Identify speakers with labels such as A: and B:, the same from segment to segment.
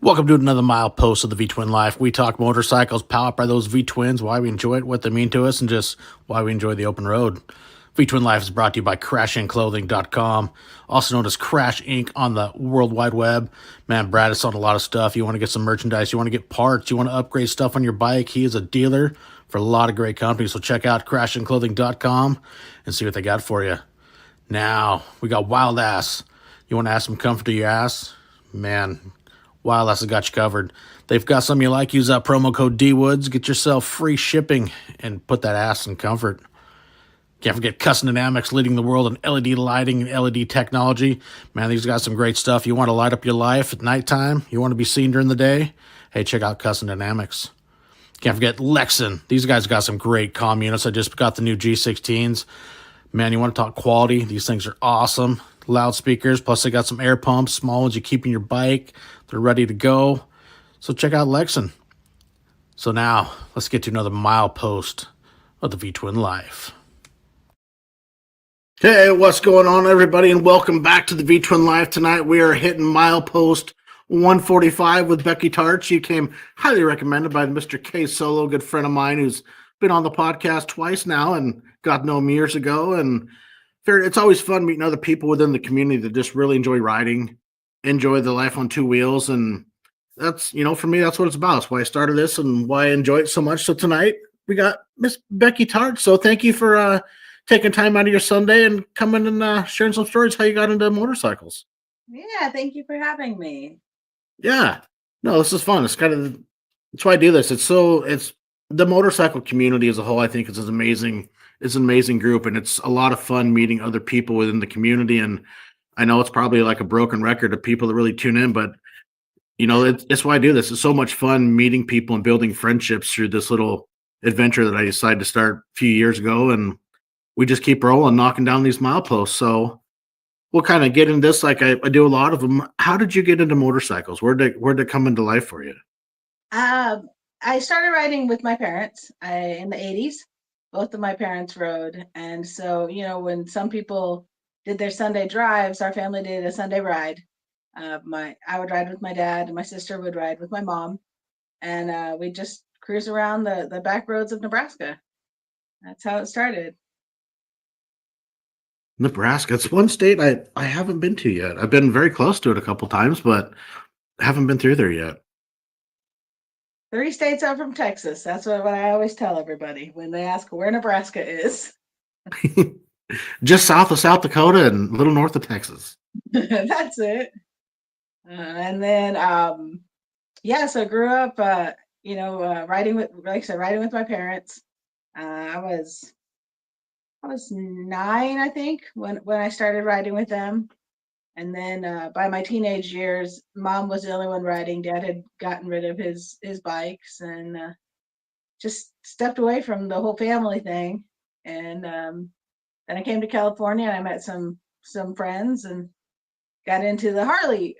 A: Welcome to another Milepost of the V-Twin Life. We talk motorcycles, powered by those V-Twins, why we enjoy it, what they mean to us, and just why we enjoy the open road. V-Twin Life is brought to you by crashinclothing.com, also known as Crash Inc. on the World Wide Web. Man, Brad has sold a lot of stuff. You want to get some merchandise, you want to get parts, you want to upgrade stuff on your bike. He is a dealer for a lot of great companies, so check out crashinclothing.com and see what they got for you. Now, we got Wild Ass. You want to add some comfort to your ass? Man, Wild Ass has got you covered. They've got some you like. Use that promo code DWoods. Get yourself free shipping and put that ass in comfort. Can't forget Custom Dynamics, leading the world in LED lighting and LED technology. Man, these got some great stuff. You want to light up your life at nighttime? You want to be seen during the day? Hey, check out Custom Dynamics. Can't forget Lexan. These guys got some great comm units. I just got the new G16s. Man, you want to talk quality? These things are awesome. Loudspeakers, plus they got some air pumps, small ones you keep in your bike. They're ready to go. So check out Lexan. So now, let's get to another milepost of the V-Twin Life. Hey, what's going on, everybody, and welcome back to the V-Twin Life. Tonight we are hitting milepost 145 with Becky Tarts. She came highly recommended by Mr. K Solo, a good friend of mine who's been on the podcast twice now and got to know him years ago. And it's always fun meeting other people within the community that just really enjoy riding, enjoy the life on two wheels. And that's, for me, that's what it's about. That's why I started this and why I enjoy it so much. So tonight we got Miss Becky Tarts. So thank you for taking time out of your Sunday and coming and sharing some stories how you got into motorcycles.
B: Yeah, thank you for having me.
A: Yeah. No, this is fun. That's why I do this. It's the motorcycle community as a whole, I think is amazing. It's an amazing group, and it's a lot of fun meeting other people within the community. And I know it's probably like a broken record of people that really tune in, but it's why I do this. It's so much fun meeting people and building friendships through this little adventure that I decided to start a few years ago. And we just keep rolling, knocking down these mileposts. So we'll kind of get into this like I do a lot of them. How did you get into motorcycles? Where'd it come into life for you?
B: I started riding with my parents in the 80s. Both of my parents rode. And so, when some people did their Sunday drives, our family did a Sunday ride. I would ride with my dad, and my sister would ride with my mom. And we'd just cruise around the back roads of Nebraska. That's how it started.
A: Nebraska. It's one state I haven't been to yet. I've been very close to it a couple times, but I haven't been through there yet.
B: 3 states out from Texas. That's what I always tell everybody when they ask where Nebraska is.
A: Just south of South Dakota and a little north of Texas.
B: That's it. And then, so I grew up, riding with, like I said, riding with my parents. I was 9, I think, when I started riding with them. And then by my teenage years, Mom was the only one riding. Dad had gotten rid of his bikes and just stepped away from the whole family thing. And then I came to California and I met some friends and got into the Harley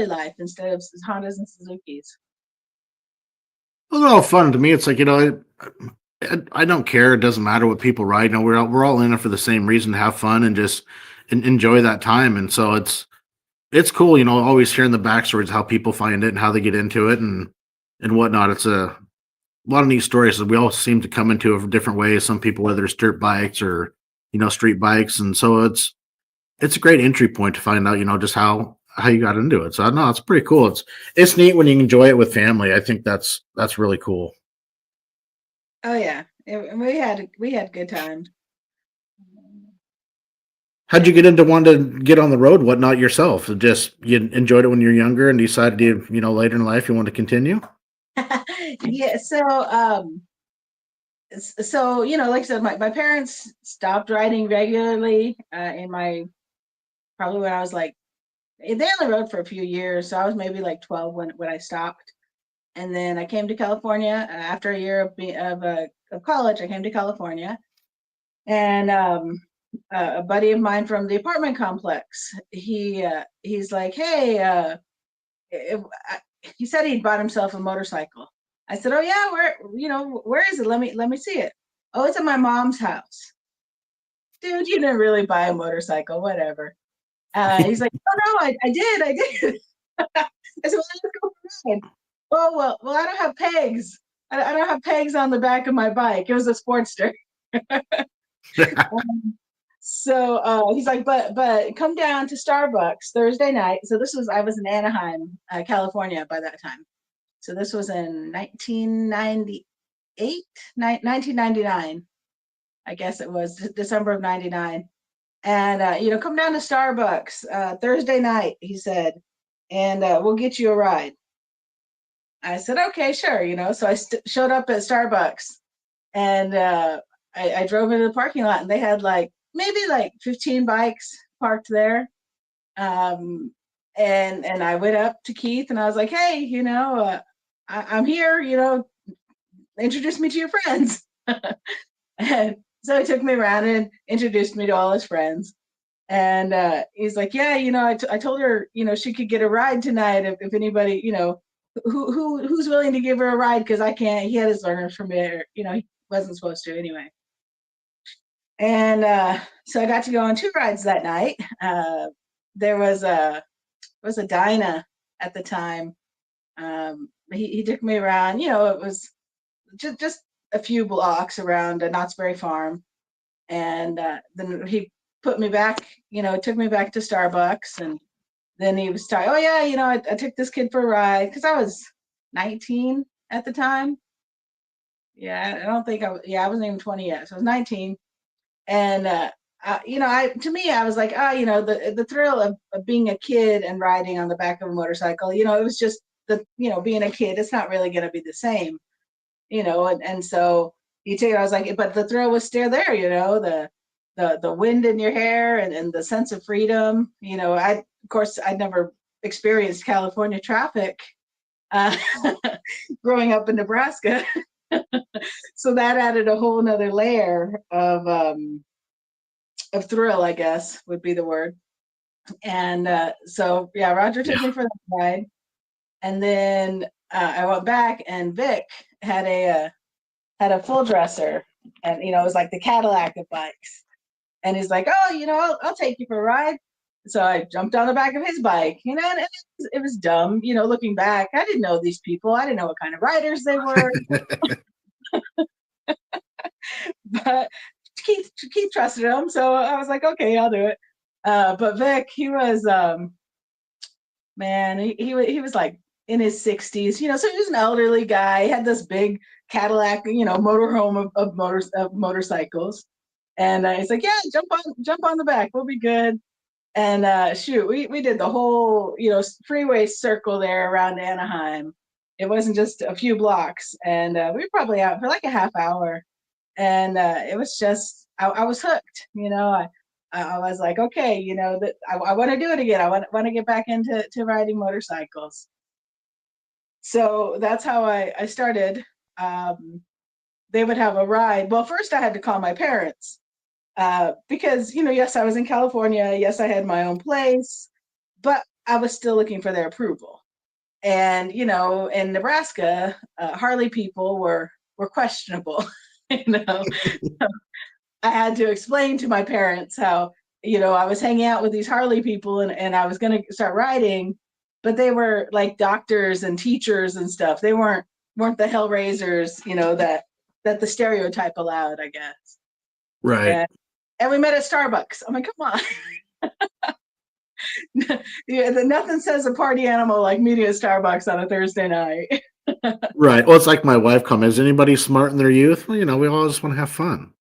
B: life instead of Hondas and Suzukis.
A: Well, they're all fun to me. It's like, I don't care. It doesn't matter what people ride. We're all in it for the same reason, to have fun and just enjoy that time. And so it's cool, always hearing the backstories, how people find it and how they get into it and whatnot. It's a lot of neat stories that we all seem to come into it different ways. Some people, whether it's dirt bikes or, street bikes. And so it's a great entry point to find out, just how you got into it. So I know it's pretty cool. It's neat when you enjoy it with family. I think that's really cool.
B: Oh yeah. We had good times.
A: How'd you get into wanting to get on the road, whatnot yourself? Just you enjoyed it when you were younger and decided later in life you want to continue?
B: Yeah. So, like I said, my parents stopped riding regularly probably when I was like, they only rode for a few years. So I was maybe like 12 when I stopped. And then I came to California after a year of college. I came to California, and a buddy of mine from the apartment complex, he's like, hey, he said he'd bought himself a motorcycle. I said, oh yeah, where is it? Let me see it. Oh, it's at my mom's house. Dude, you didn't really buy a motorcycle, whatever. He's like, oh no, I did. I said, well, ride. Oh, well, I don't have pegs. I don't have pegs on the back of my bike. It was a Sportster. So he's like, but come down to Starbucks Thursday night. So I was in Anaheim, California by that time. So this was in 1998, 1999. I guess it was December of 99. And, come down to Starbucks Thursday night, he said, and we'll get you a ride. I said, okay, sure. So I showed up at Starbucks and I drove into the parking lot and they had maybe 15 bikes parked there. And I went up to Keith and I was like, hey, I'm here, introduce me to your friends. And so he took me around and introduced me to all his friends. And he's like, yeah, I told her, she could get a ride tonight if anybody, who's willing to give her a ride because I can't. He had his learner's permit, he wasn't supposed to anyway. And so I got to go on 2 rides that night. There was a Dinah at the time. He took me around. It was just a few blocks around Knott's Berry Farm, and then he put me back. Took me back to Starbucks, and then he was talking. Oh yeah, I took this kid for a ride because I was 19 at the time. Yeah, I don't think I was. Yeah, I wasn't even 20 yet, so I was 19. And to me, I was like, the thrill of being a kid and riding on the back of a motorcycle. It was just being a kid. It's not really going to be the same, and so I was like, but the thrill was still there. The wind in your hair and the sense of freedom. Of course, I'd never experienced California traffic uh, growing up in Nebraska. So that added a whole nother layer of thrill, I guess would be the word. And so yeah, Roger took me for that ride, and then I went back, and Vic had a full dresser, and it was like the Cadillac of bikes. And he's like, oh, I'll take you for a ride. So I jumped on the back of his bike, and it was dumb, looking back. I didn't know these people. I didn't know what kind of riders they were. But Keith trusted him, so I was like, okay, I'll do it. But Vic, he was man, he was like in his 60s, so he was an elderly guy. He had this big Cadillac, motorhome of motorcycles, and he's like, yeah, jump on the back, we'll be good. And shoot, we did the whole freeway circle there around Anaheim. It wasn't just a few blocks, and we were probably out for like a half hour. And it was just I was hooked. I was like, okay, that I want to do it again. I want to get back into riding motorcycles. So that's how I started. They would have a ride. Well, first I had to call my parents because yes, I was in California. Yes, I had my own place, but I was still looking for their approval. And in Nebraska, Harley people were questionable. I had to explain to my parents how, I was hanging out with these Harley people and I was going to start riding, but they were like doctors and teachers and stuff. They weren't the hellraisers, that the stereotype allowed, I guess.
A: Right.
B: And we met at Starbucks. I'm like, come on. Yeah, nothing says a party animal like meeting at Starbucks on a Thursday night.
A: Right. Well, it's like my wife comments, is anybody smart in their youth? Well, we all just want to have fun.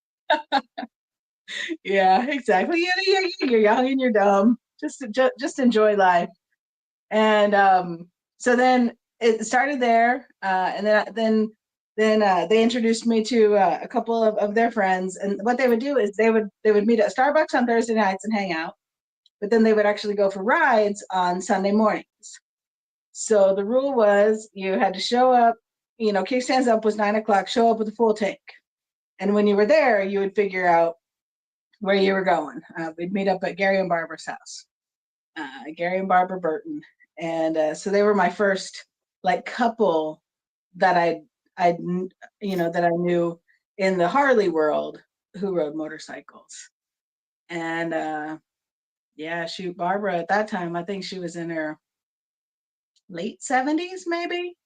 B: Yeah, exactly. You're young and you're dumb. Just enjoy life. And so then it started there, and then they introduced me to a couple of their friends. And what they would do is they would meet at Starbucks on Thursday nights and hang out, but then they would actually go for rides on Sunday mornings. So the rule was you had to show up. Kickstands up was 9 o'clock. Show up with a full tank, and when you were there, you would figure out where you were going. We'd meet up at Gary and Barbara's house. Gary and Barbara Burton, and so they were my first couple that I that I knew in the Harley world who rode motorcycles. And yeah, shoot, Barbara at that time, I think she was in her late 70s, maybe.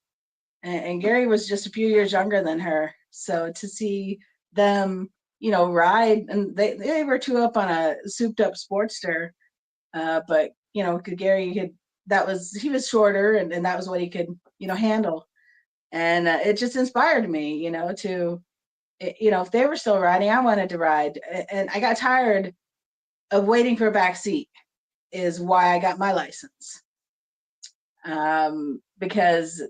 B: And Gary was just a few years younger than her. So to see them, ride, and they were two up on a souped up Sportster. But Gary could, he was shorter, and that was what he could, handle. And it just inspired me, if they were still riding, I wanted to ride. And I got tired of waiting for a back seat, is why I got my license. Because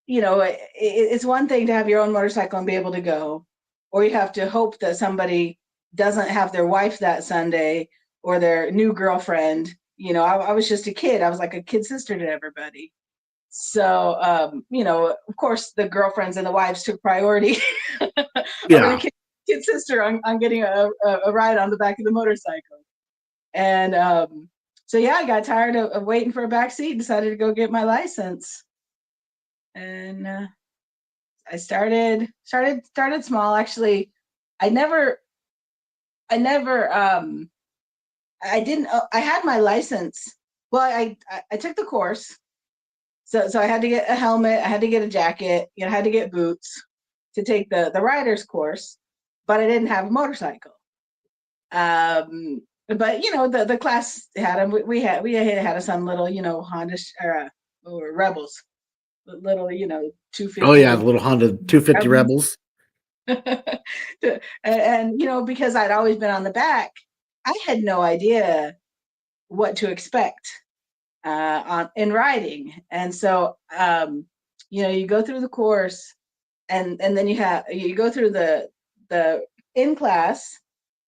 B: it's one thing to have your own motorcycle and be able to go, or you have to hope that somebody doesn't have their wife that Sunday or their new girlfriend. I was just a kid. I was like a kid sister to everybody. So, of course, the girlfriends and the wives took priority over the
A: Yeah.
B: kid sister on getting a ride on the back of the motorcycle. And so, yeah, I got tired of waiting for a back seat, decided to go get my license. And I started small. Actually, I never, I didn't, I had my license. Well, I took the course. So I had to get a helmet, I had to get a jacket, I had to get boots to take the rider's course, but I didn't have a motorcycle. But the class had them. We had us on little Honda or Rebels, little 250.
A: Oh yeah, the little Honda 250
B: Rebels.
A: Rebels.
B: And because I'd always been on the back, I had no idea what to expect in riding. And so you go through the course, and then you go through the in class,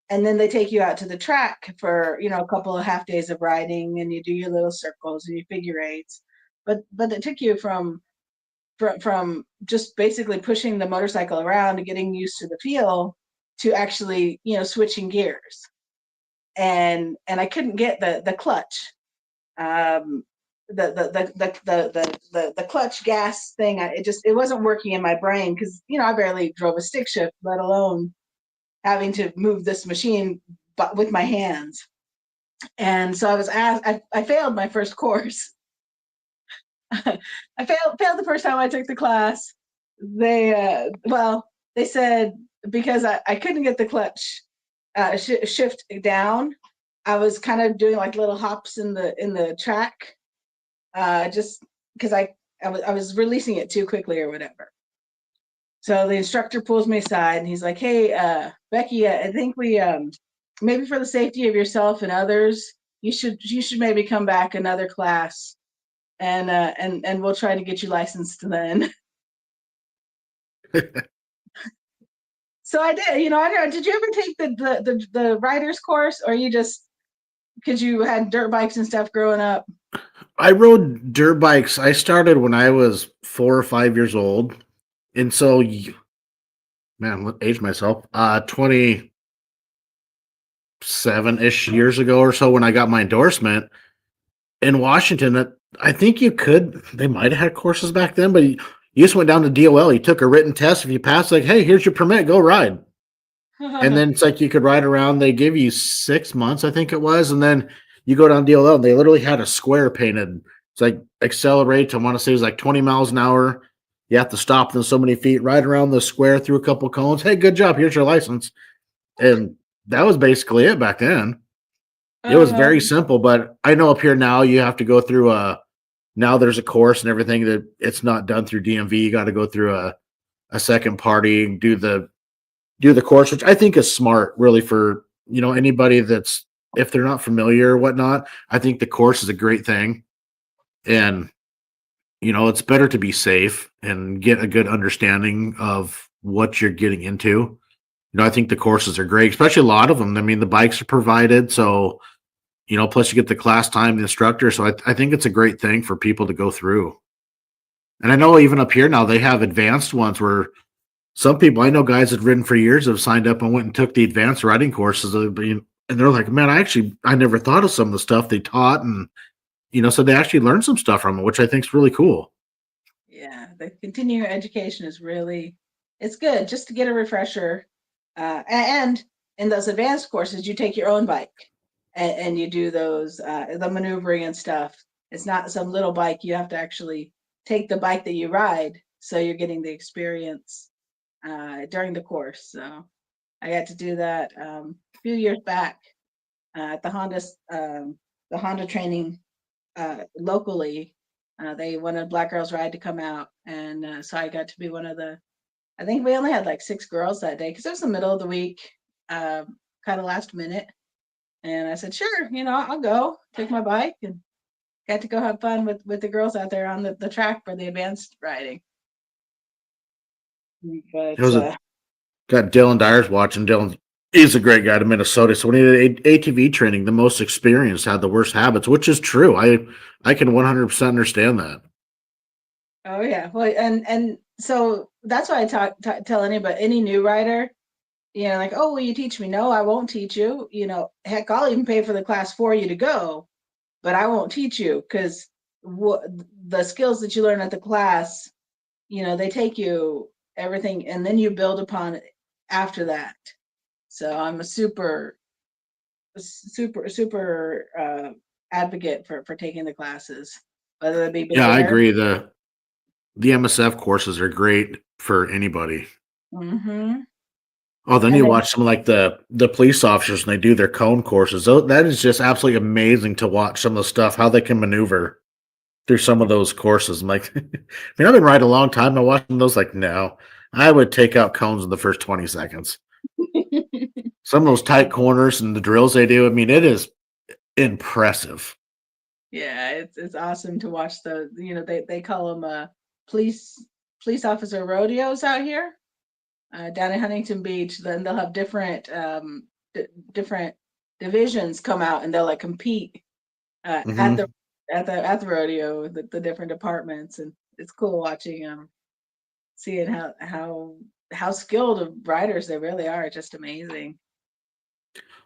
B: and then they take you out to the track for a couple of half days of riding, and you do your little circles and your figure eights. But it took you from just basically pushing the motorcycle around and getting used to the feel to actually switching gears. And I couldn't get the clutch. The clutch gas thing, it wasn't working in my brain, because I barely drove a stick shift, let alone having to move this machine but with my hands. And so I was asked, I failed my first course. I failed the first time I took the class. They said, because I couldn't get the clutch shift down, I was kind of doing like little hops in the track, just because I was releasing it too quickly or whatever. So the instructor pulls me aside and he's like, "Hey, Becky, I think we maybe for the safety of yourself and others, you should maybe come back another class, and we'll try to get you licensed then." So I did. I don't know. Did you ever take the rider's course, or you just, because you had dirt bikes and stuff growing up?
A: I rode dirt bikes. I started when I was 4 or 5 years old. And so, man, what age myself? 27-ish years ago or so, when I got my endorsement in Washington. I think they might have had courses back then, but you just went down to DOL. You took a written test. If you passed, like, hey, here's your permit, go ride. And then it's like you could ride around. They give you 6 months, I think it was. And then you go down DLL, and they literally had a square painted. It's like accelerate. I want to say it was like 20 miles an hour. You have to stop within so many feet, ride around the square through a couple cones. Hey, good job. Here's your license. And that was basically it back then. It was very simple, but I know up here now you have to go through now there's a course and everything that it's not done through DMV. You got to go through a second party and do the course, which I think is smart, really, for anybody that's, if they're not familiar or whatnot. I think the course is a great thing, and it's better to be safe and get a good understanding of what you're getting into. I think the courses are great, especially a lot of them. I mean, the bikes are provided, so plus you get the class time, the instructor. So I think it's a great thing for people to go through. And I know even up here now they have advanced ones where some people, I know guys that have ridden for years, have signed up and went and took the advanced riding courses. And they're like, man, I never thought of some of the stuff they taught. And, so they actually learned some stuff from it, which I think is really cool.
B: Yeah, the continuing education is it's good just to get a refresher. And in those advanced courses, you take your own bike and you do those, the maneuvering and stuff. It's not some little bike. You have to actually take the bike that you ride, so you're getting the experience during the course. So I got to do that a few years back at the Honda training locally. They wanted Black Girls Ride to come out, and so I got to be one of the. I think we only had like 6 girls that day because it was the middle of the week, kind of last minute. And I said, sure, I'll go. Take my bike and got to go have fun with the girls out there on the track for the advanced riding.
A: It
B: But
A: was got Dylan Dyers watching. Dylan, he's a great guy to Minnesota. So when he did ATV training, the most experienced had the worst habits, which is true. I can 100% understand that.
B: oh yeah, well, and so that's why I tell any new rider, like, oh, will you teach me? No, I won't teach you. Heck, I'll even pay for the class for you to go, but I won't teach you because the skills that you learn at the class, they take you everything, and then you build upon it after that. So I'm a super, super, super advocate for taking the classes, whether it be
A: Yeah, I
B: beginner.
A: agree. The MSF courses are great for anybody.
B: Mm-hmm.
A: Oh, then
B: And
A: you
B: then,
A: watch some like the police officers and they do their cone courses. That is just absolutely amazing to watch some of the stuff, how they can maneuver through some of those courses. I'm like, I mean, I've been riding a long time. I'm watching those like, no, I would take out cones in the first 20 seconds. Some of those tight corners and the drills they do, I mean, it is impressive.
B: yeah, it's awesome to watch they call them police officer rodeos out here down in Huntington Beach. Then they'll have different divisions come out and they'll like compete at the
A: Hmm.
B: at the rodeo, the different departments, and it's cool watching seeing how skilled of riders they really are. It's just amazing.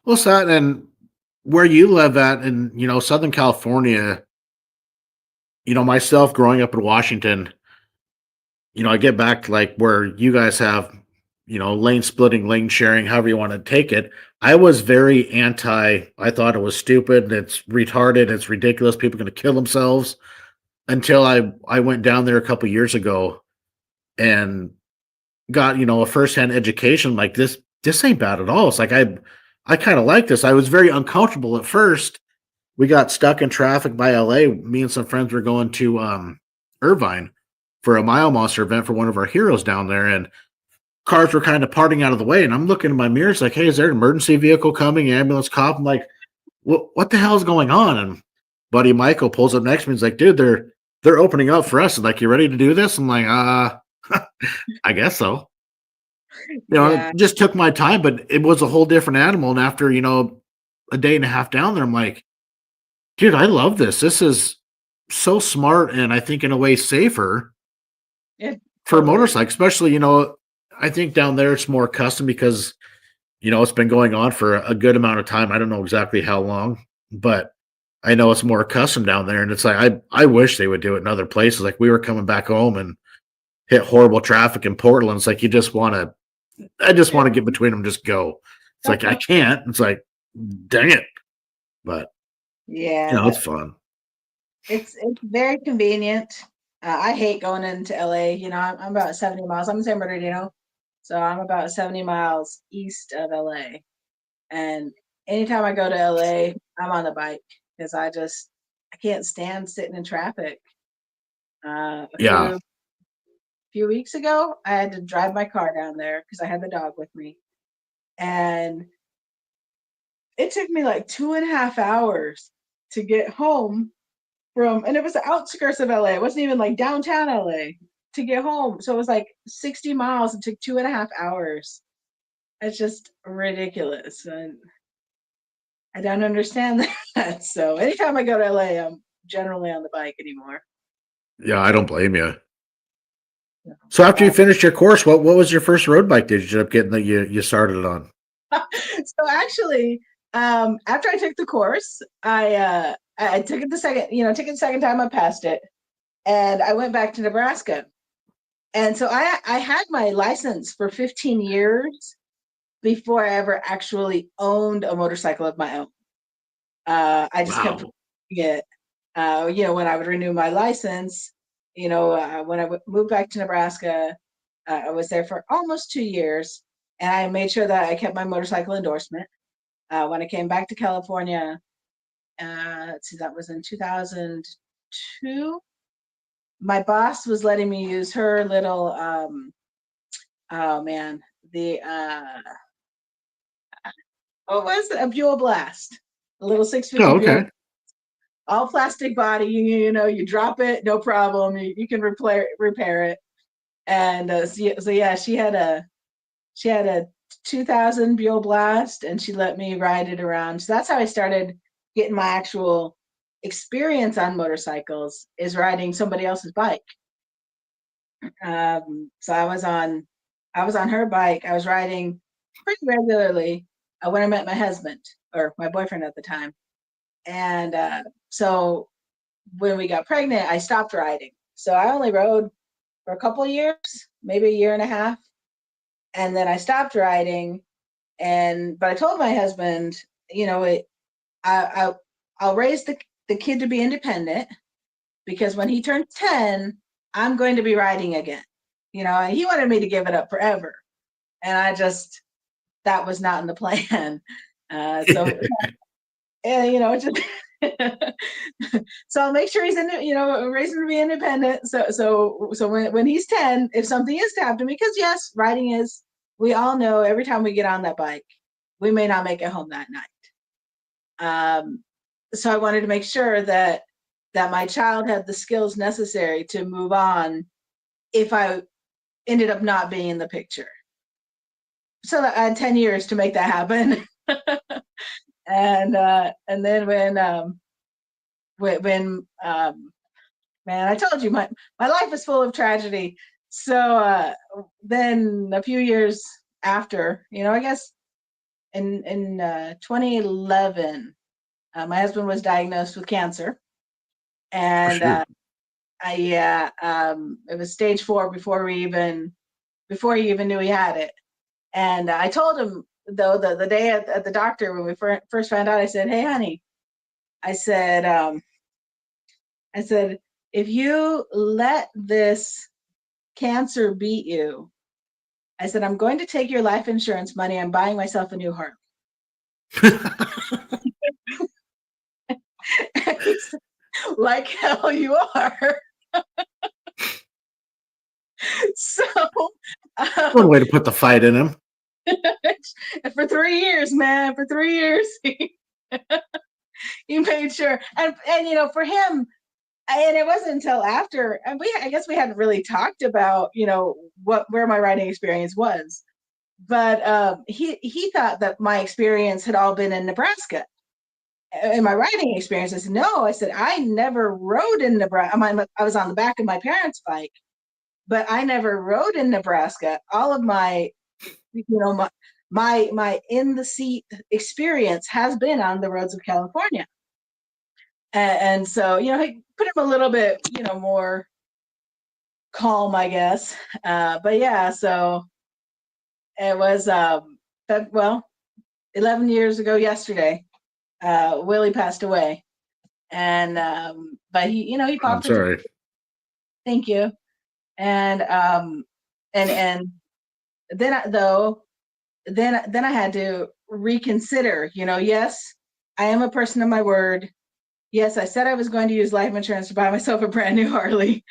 A: What's that? And where you live at in, Southern California, myself growing up in Washington, I get back to like where you guys have, lane splitting, lane sharing, however you want to take it. I was very anti. I thought it was stupid. It's retarded. It's ridiculous. People are going to kill themselves. Until I went down there a couple years ago and got a firsthand education. Like this ain't bad at all. It's like I kind of like this. I was very uncomfortable at first. We got stuck in traffic by LA. Me and some friends were going to Irvine for a Mile Monster event for one of our heroes down there, and cars were kind of parting out of the way. And I'm looking in my mirrors like, hey, is there an emergency vehicle coming? Ambulance, cop? I'm like, what the hell is going on? And buddy Michael pulls up next to me. He's like, dude, they're opening up for us. Like, you ready to do this? I'm like, I guess so. It
B: Yeah,
A: just took my time, but it was a whole different animal. And after, a day and a half down there, I'm like, dude, I love this. This is so smart and I think in a way safer
B: it
A: for
B: totally.
A: motorcycles, especially, I think down there it's more custom because, it's been going on for a good amount of time. I don't know exactly how long, but I know it's more custom down there. And it's like, I wish they would do it in other places. Like we were coming back home and hit horrible traffic in Portland. It's like, I just want to get between them, just go. It's like, I can't. It's like, dang it. But,
B: Yeah,
A: it's fun.
B: it's very convenient. I hate going into LA. I'm about 70 miles. I'm in San Bernardino, so I'm about 70 miles east of LA. And anytime I go to LA, I'm on the bike because I can't stand sitting in traffic. A
A: Yeah.
B: few weeks ago, I had to drive my car down there because I had the dog with me, and it took me like 2.5 hours to get home and it was the outskirts of LA. It wasn't even like downtown LA to get home. So it was like 60 miles. It took 2.5 hours. It's just ridiculous. And I don't understand that. So anytime I go to LA, I'm generally on the bike anymore.
A: Yeah. I don't blame you. So after you
B: Uh,
A: finished your course, what was your first road bike did you end up getting that you started it on?
B: so actually, after I took the course, I took it the second, took it the second time I passed it, and I went back to Nebraska. And so I had my license for 15 years before I ever actually owned a motorcycle of my own. I just kept
A: Wow.
B: it. when I would renew my license, when I moved back to Nebraska, I was there for almost 2 years, and I made sure that I kept my motorcycle endorsement. When I came back to California, let's see, that was in 2002. My boss was letting me use her little, oh man, the what was it? A Buell Blast, a little 650
A: Oh,
B: Buell,
A: okay.
B: all plastic body. You drop it, no problem. You can repair it. And so yeah, she had a 2000 Buell Blast, and she let me ride it around. So that's how I started getting my actual experience on motorcycles, is riding somebody else's bike. So I was on her bike. I was riding pretty regularly when I met my husband, or my boyfriend at the time. And so when we got pregnant, I stopped riding. So I only rode for a couple of years, maybe a year and a half, and then I stopped riding. But I told my husband, I I'll raise the kid to be independent, because when he turns 10, I'm going to be riding again. And he wanted me to give it up forever, and that was not in the plan. So and just so I'll make sure he's raise him to be independent. So when he's 10, if something is to happen to me, because yes, riding is, we all know, every time we get on that bike, we may not make it home that night. So I wanted to make sure that my child had the skills necessary to move on if I ended up not being in the picture. So I had 10 years to make that happen. And then man, I told you my life is full of tragedy. So then a few years after, I guess in 2011, my husband was diagnosed with cancer. And
A: Shoot.
B: it was stage 4 before he even knew he had it. And I told him, though, the day at the doctor when we first found out, I said, "Hey, honey," I said, "if you let this cancer beat you," I said, "I'm going to take your life insurance money. I'm buying myself a new Harley." Like hell you are. So
A: One way to put the fight in him.
B: for 3 years, man, for 3 years, he made sure. And for him, and it wasn't until after, and I guess we hadn't really talked about, where my writing experience was. But he thought that my experience had all been in Nebraska. In my writing experience, I said, no. I said, I never rode in Nebraska. I was on the back of my parents' bike, but I never rode in Nebraska. All of my, my in the seat experience has been on the roads of California. And so, he put him a little bit, more calm, I guess. But yeah, so it was, 11 years ago yesterday, Willie passed away. And, but he
A: I'm
B: popped into,
A: sorry.
B: thank you. And then then I had to reconsider, yes, I am a person of my word. Yes, I said I was going to use life insurance to buy myself a brand new Harley.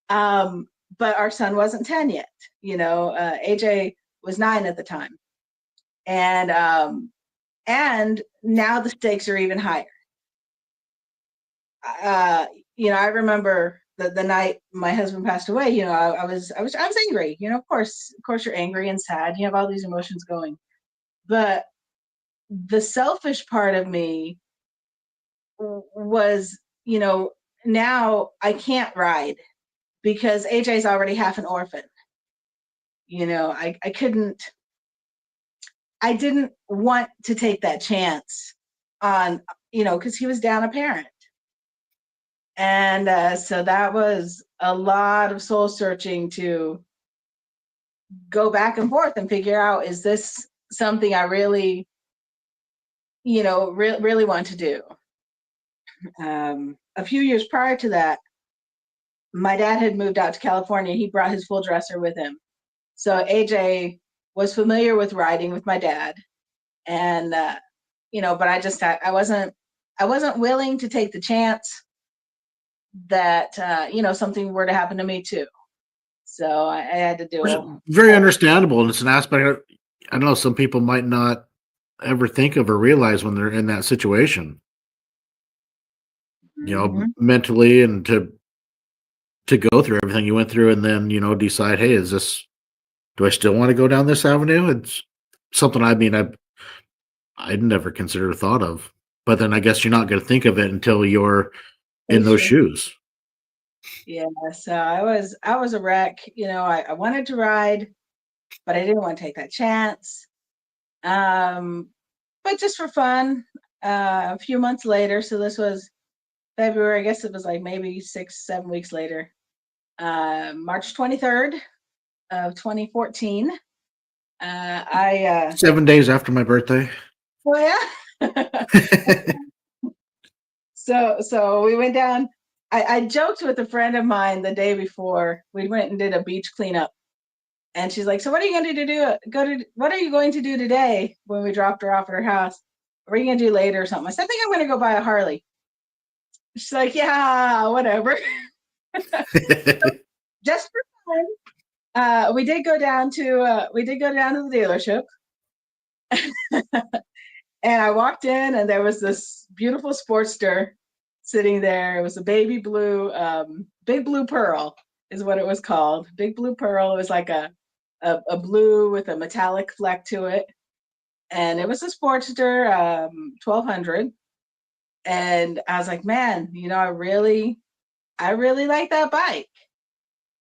B: But our son wasn't 10 yet. AJ was 9 at the time. And now the stakes are even higher. I remember the night my husband passed away. I was angry. Of course you're angry and sad. You have all these emotions going. But the selfish part of me was, now I can't ride because AJ's already half an orphan. I couldn't, I didn't want to take that chance on, because he was down a parent. And so that was a lot of soul searching to go back and forth and figure out, is this something I really, really want to do? A few years prior to that, my dad had moved out to California. He brought his full dresser with him. So AJ was familiar with riding with my dad. And, but I wasn't willing to take the chance that, something were to happen to me too. So I had to
A: Which is
B: do
A: very understandable, and it's an aspect I know some people might not ever think of or realize when they're in that situation,
B: Mhm.
A: mentally, and to go through everything you went through and then, decide, "Hey, do I still wanna go down this avenue?" It's something, I mean, I'd never considered or thought of, but then I guess you're not gonna think of it until you're in those
B: Patient.
A: shoes.
B: Yeah. So I was a wreck. I wanted to ride, but I didn't want to take that chance. Um, but just for fun, a few months later, so this was February, I guess it was like maybe 6, 7 weeks later, March 23rd of 2014. I
A: 7 days after my birthday.
B: Oh yeah. So we went down. I joked with a friend of mine the day before. We went and did a beach cleanup, and she's like, "So what are you going to do? What are you going to do today?" When we dropped her off at her house, what are you going to do later or something? I said, "I think I'm going to go buy a Harley." She's like, "Yeah, whatever." Just for fun. We did go down to the dealership, and I walked in, and there was this beautiful Sportster sitting there. It was a baby blue, big blue pearl is what it was called. Big blue pearl. It was like a blue with a metallic fleck to it, and it was a Sportster 1200. And I was like, man, I really like that bike.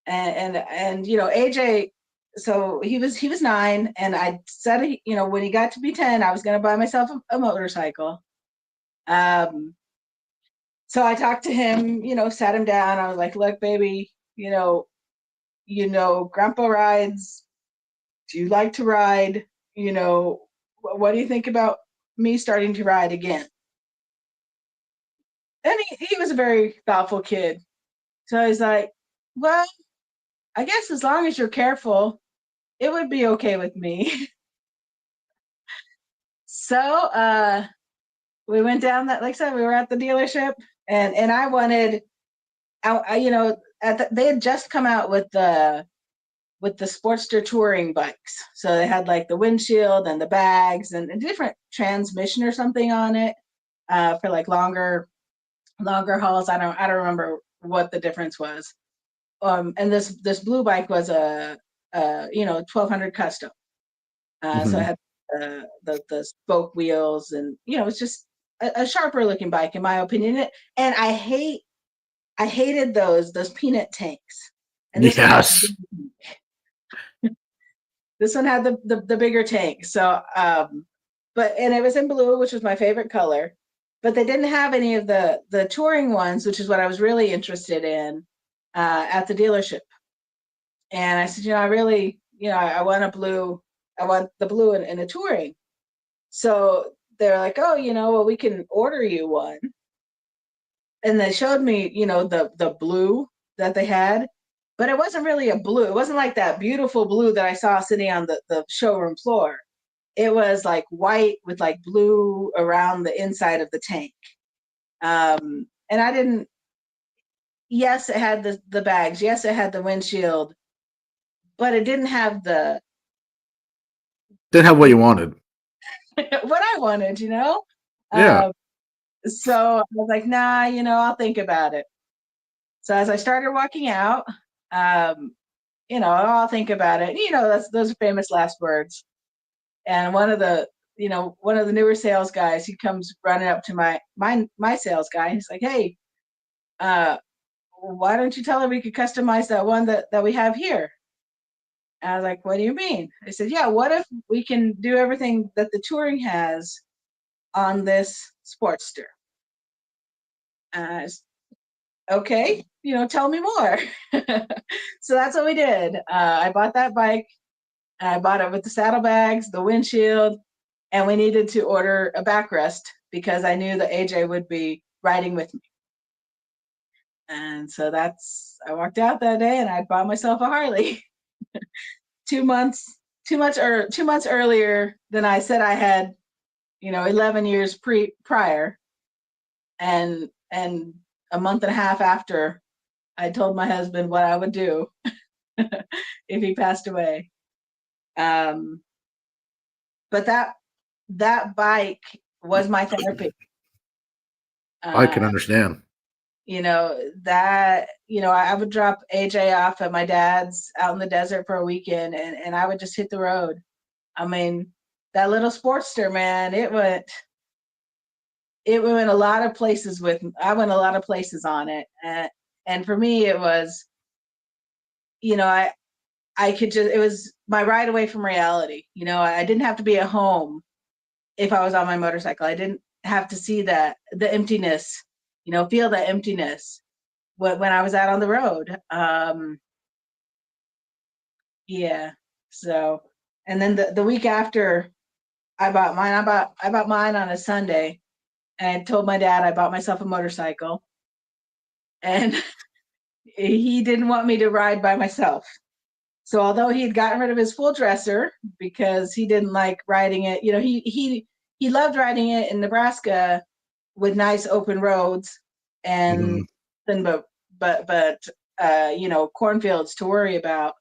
B: And AJ, so he was 9, and I said, when he got to be 10, I was going to buy myself a motorcycle. Um, so I talked to him, sat him down. I was like, look, baby, grandpa rides. Do you like to ride? What do you think about me starting to ride again? And he was a very thoughtful kid. So I was like, well, I guess as long as you're careful, it would be okay with me. So we went down that, like I said, we were at the dealership, and I wanted, they had just come out with the Sportster touring bikes. So they had like the windshield and the bags and a different transmission or something on it, for like longer hauls. I don't remember what the difference was. And this blue bike was a 1200 custom. So it
A: Mhm.
B: had the spoke wheels, and it's just a sharper looking bike in my opinion. And I hated those peanut tanks, and
A: Yes.
B: this one had the bigger tank. So and it was in blue, which was my favorite color, but they didn't have any of the touring ones, which is what I was really interested in, at the dealership. And I said, I really, I want a blue. I want the blue in a touring. So they're like, oh, well, we can order you one. And they showed me, the blue that they had, but it wasn't really a blue. It wasn't like that beautiful blue that I saw sitting on the showroom floor. It was like white with like blue around the inside of the tank. And I didn't, yes, it had the bags. Yes, it had the windshield, but it didn't have the,
A: Didn't have what you wanted.
B: what I wanted.
A: Yeah.
B: Um, so I was like, nah, I'll think about it. So as I started walking out, um, I'll think about it. That's those are famous last words. And one of the newer sales guys, he comes running up to my sales guy. He's like, hey, uh, why don't you tell her we could customize that one that we have here? And I was like, what do you mean? I said, yeah, what if we can do everything that the touring has on this Sportster? Uh, okay, tell me more. So that's what we did. I bought that bike. I bought it with the saddlebags, the windshield, and we needed to order a backrest because I knew that AJ would be riding with me. And so I walked out that day and I bought myself a Harley 2 months, 2 months earlier than I said I had, 11 years prior. And a month and a half after, I told my husband what I would do if he passed away. But that bike was my therapy.
A: I can understand.
B: I would drop AJ off at my dad's out in the desert for a weekend, and I would just hit the road. I mean, that little Sportster, man, it went a lot of places I went a lot of places on it. And for me, it was, I could just, it was my ride away from reality. I didn't have to be at home if I was on my motorcycle. I didn't have to see the emptiness, feel the emptiness when I was out on the road. Yeah. So, and then the week after I bought mine, I bought mine on a Sunday, and I told my dad I bought myself a motorcycle, and he didn't want me to ride by myself. So although he had gotten rid of his full dresser because he didn't like riding it, he loved riding it in Nebraska with nice open roads and then but cornfields to worry about,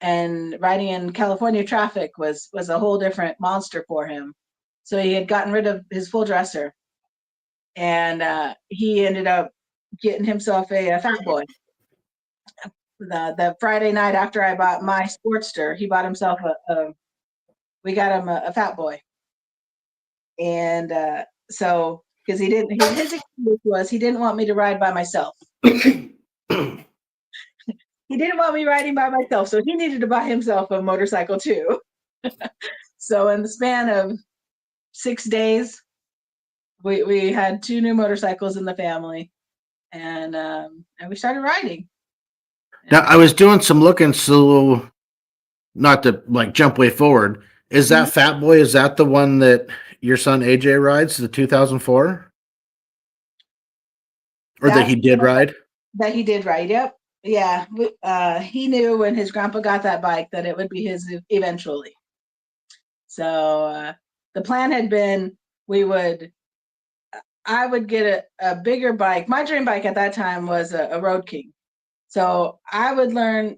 B: and riding in California traffic was a whole different monster for him. So he had gotten rid of his full dresser, and he ended up getting himself a Fat Boy. The Friday night after I bought my Sportster, he bought himself we got him a Fat Boy. And so, because his excuse was he didn't want me to ride by myself. He didn't want me riding by myself, so he needed to buy himself a motorcycle too. So in the span of 6 days, we had 2 new motorcycles in the family, and we started riding.
A: Now, I was doing some looking, so not to like jump way forward. Is that Fat Boy? Is that the one that your son AJ rides, the 2004? Or that he did ride?
B: That he did ride, yep. Yeah. He knew when his grandpa got that bike that it would be his eventually. So the plan had been I would get a bigger bike. My dream bike at that time was a Road King. So I would learn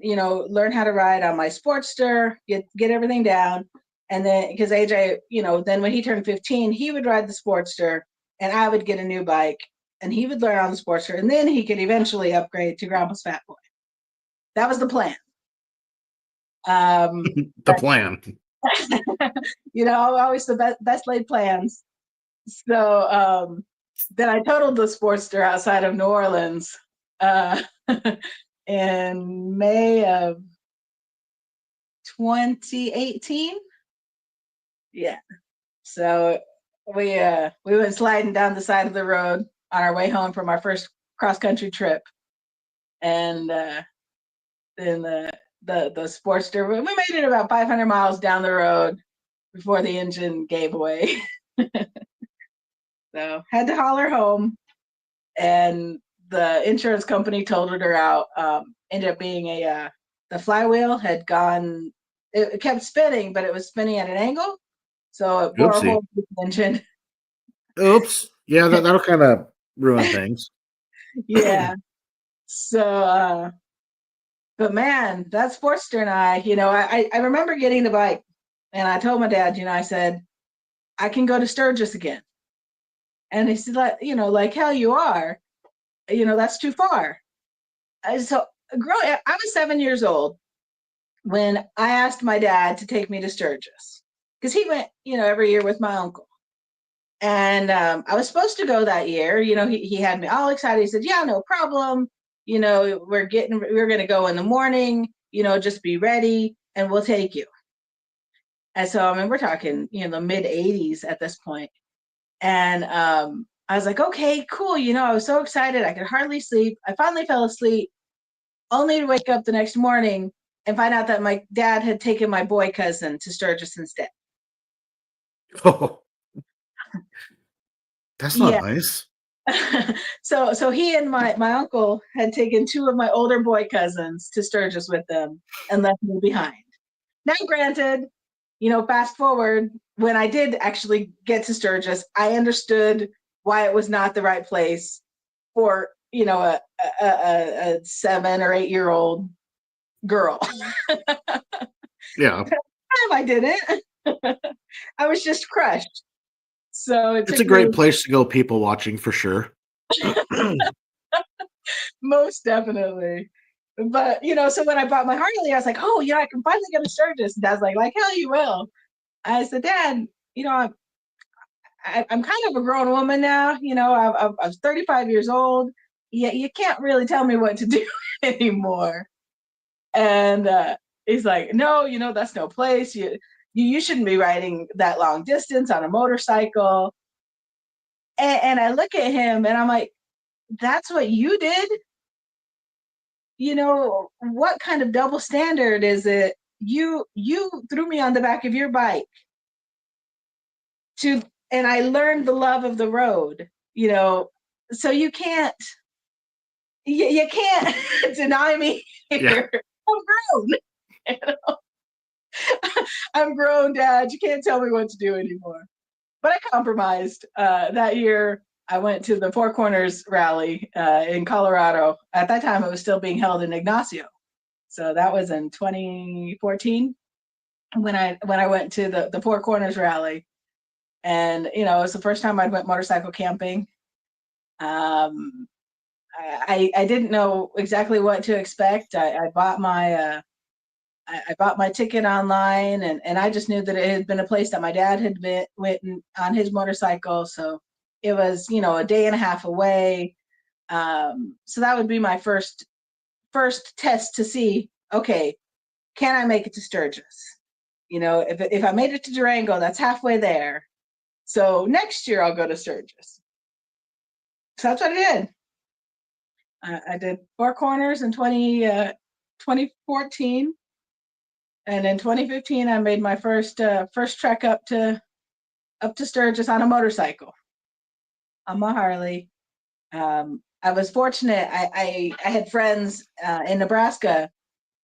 B: how to ride on my Sportster, get everything down. And then, because AJ, then when he turned 15, he would ride the Sportster and I would get a new bike and he would learn on the Sportster, and then he could eventually upgrade to Grandpa's Fat Boy. That was the plan.
A: The plan.
B: Always the best laid plans. So then I totaled the Sportster outside of New Orleans in May of 2018. Yeah. So we went sliding down the side of the road on our way home from our first cross country trip, and then the Sportster, we made it about 500 miles down the road before the engine gave away. So had to haul her home, and the insurance company totaled her out. Ended up being the flywheel had gone, it kept spinning, but it was spinning at an angle. So it bore a hole in the engine.
A: Oops. Yeah, that'll kind of ruin things.
B: Yeah. So, but man, that Sportster and I remember getting the bike, and I told my dad, I said, I can go to Sturgis again. And he said, like hell you are, that's too far. So I was 7 years old when I asked my dad to take me to Sturgis, because he went, every year with my uncle. And I was supposed to go that year. He had me all excited. He said, yeah, no problem. We're going to go in the morning, just be ready and we'll take you. And so, we're talking, the mid 80s at this point. And I was like, okay, cool. I was so excited. I could hardly sleep. I finally fell asleep, only to wake up the next morning and find out that my dad had taken my boy cousin to Sturgis instead.
A: Oh, that's not nice.
B: So he and my uncle had taken two of my older boy cousins to Sturgis with them and left me behind. Now, granted, fast forward, when I did actually get to Sturgis, I understood why it was not the right place for a 7 or 8 year old girl.
A: Yeah.
B: I didn't. I was just crushed. So it
A: It's a
B: took me.
A: great place to go people watching for sure.
B: Most definitely. But so when I bought my Harley, I was like, oh, I can finally get a Sturgis. And Dad's like hell you will. I said, Dad, I'm kind of a grown woman now. I was 35 years old. Yeah, you can't really tell me what to do anymore. And he's like, no, that's no place. You shouldn't be riding that long distance on a motorcycle. And I look at him and I'm like, that's what you did? What kind of double standard is it? You threw me on the back of your bike and I learned the love of the road, so you can't deny me
A: Yeah.
B: here. I'm grown. I'm grown, Dad. You can't tell me what to do anymore. But I compromised. That year, I went to the Four Corners rally in Colorado. At that time, it was still being held in Ignacio. So that was in 2014 when I went to the Four Corners rally, and it was the first time I went motorcycle camping. I didn't know exactly what to expect. I bought my I bought my ticket online, and I just knew that it had been a place that my dad had went on his motorcycle. So it was a day and a half away. So that would be my first test to see, okay, can I make it to Sturgis? If I made it to Durango, that's halfway there. So next year I'll go to Sturgis. So that's what I did. I did Four Corners in 2014. And in 2015, I made my first trek up to Sturgis on a motorcycle, on my Harley. I was fortunate. I had friends in Nebraska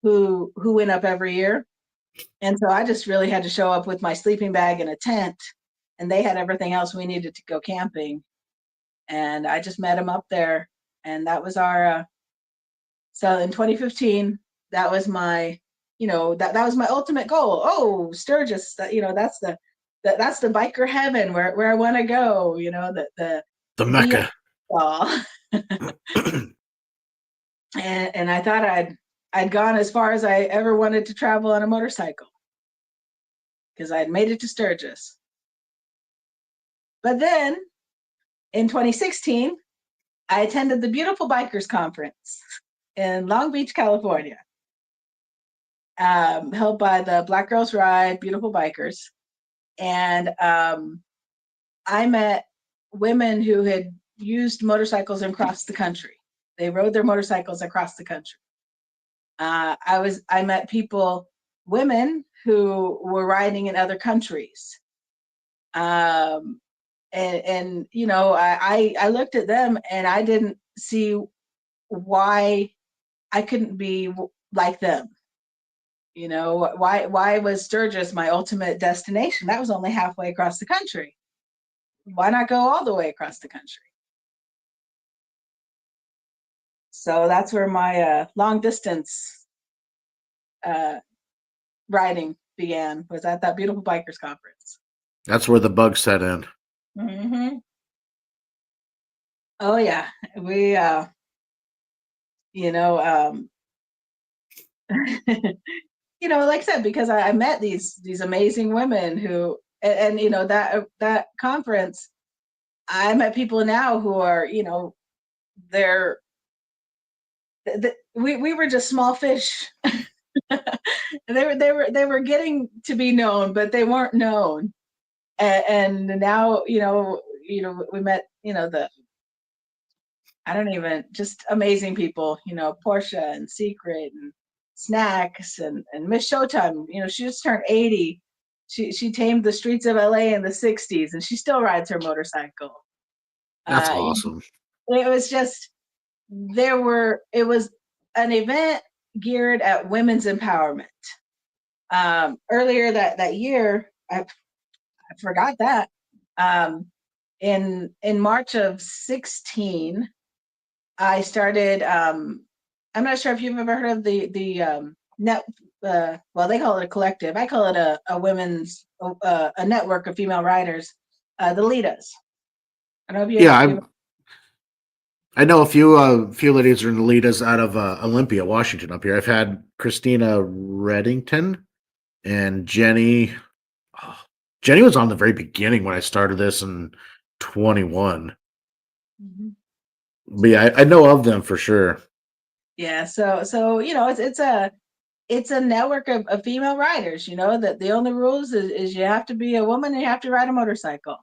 B: who went up every year, and so I just really had to show up with my sleeping bag and a tent, and they had everything else we needed to go camping. And I just met them up there, and that was our. So in 2015, that was my, that was my ultimate goal. Oh, Sturgis, that's the biker heaven where I want to go.
A: The
B: the
A: Mecca.
B: and I thought I'd gone as far as I ever wanted to travel on a motorcycle because I had made it to Sturgis. But then in 2016, I attended the Beautiful Bikers Conference in Long Beach, California, held by the Black Girls Ride Beautiful Bikers. And I met women who had used motorcycles across the country. They rode their motorcycles across the country. I met women who were riding in other countries. And I looked at them and I didn't see why I couldn't be like them. Why was Sturgis my ultimate destination? That was only halfway across the country. Why not go all the way across the country? So that's where my long distance riding began, was at that Beautiful Bikers Conference.
A: That's where the bug set in.
B: Mm-hmm. Oh yeah, we like I said, because I met these amazing women who, and that conference, I met people now who are, they're we were just small fish. they were getting to be known, but they weren't known. And now we met I don't even, just amazing people, Portia and Secret and Snacks and Miss Showtime. She just turned 80. She tamed the streets of LA in the 60s, and she still rides her motorcycle.
A: That's
B: Uh,
A: awesome.
B: it was just it was an event geared at women's empowerment. Earlier that year, I forgot that. Um, in March of 16, I started. I'm not sure if you've ever heard of the net. Well, they call it a collective. I call it a women's a network of female writers. The Litas. I don't know
A: Yeah,
B: if you.
A: I know a few ladies are in the leaders out of Olympia, Washington, up here. I've had Christina Reddington and Jenny. Oh, Jenny was on the very beginning when I started this in 21.
B: Mhm.
A: But yeah, I know of them for sure.
B: Yeah. So it's a network of female riders. You know that the only rules is you have to be a woman and you have to ride a motorcycle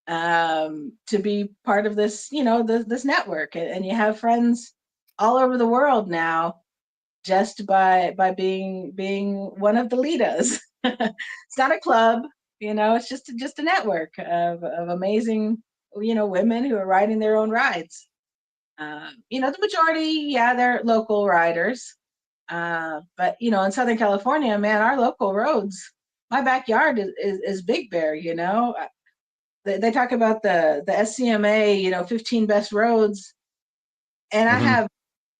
B: to be part of this, this network. And you have friends all over the world now just by being one of the leaders. It's not a club, it's just a network of amazing, women who are riding their own rides. The majority, yeah, they're local riders. But in Southern California, man, our local roads, my backyard is Big Bear. They talk about the SCMA, 15 best roads, and I
A: Hmm.
B: have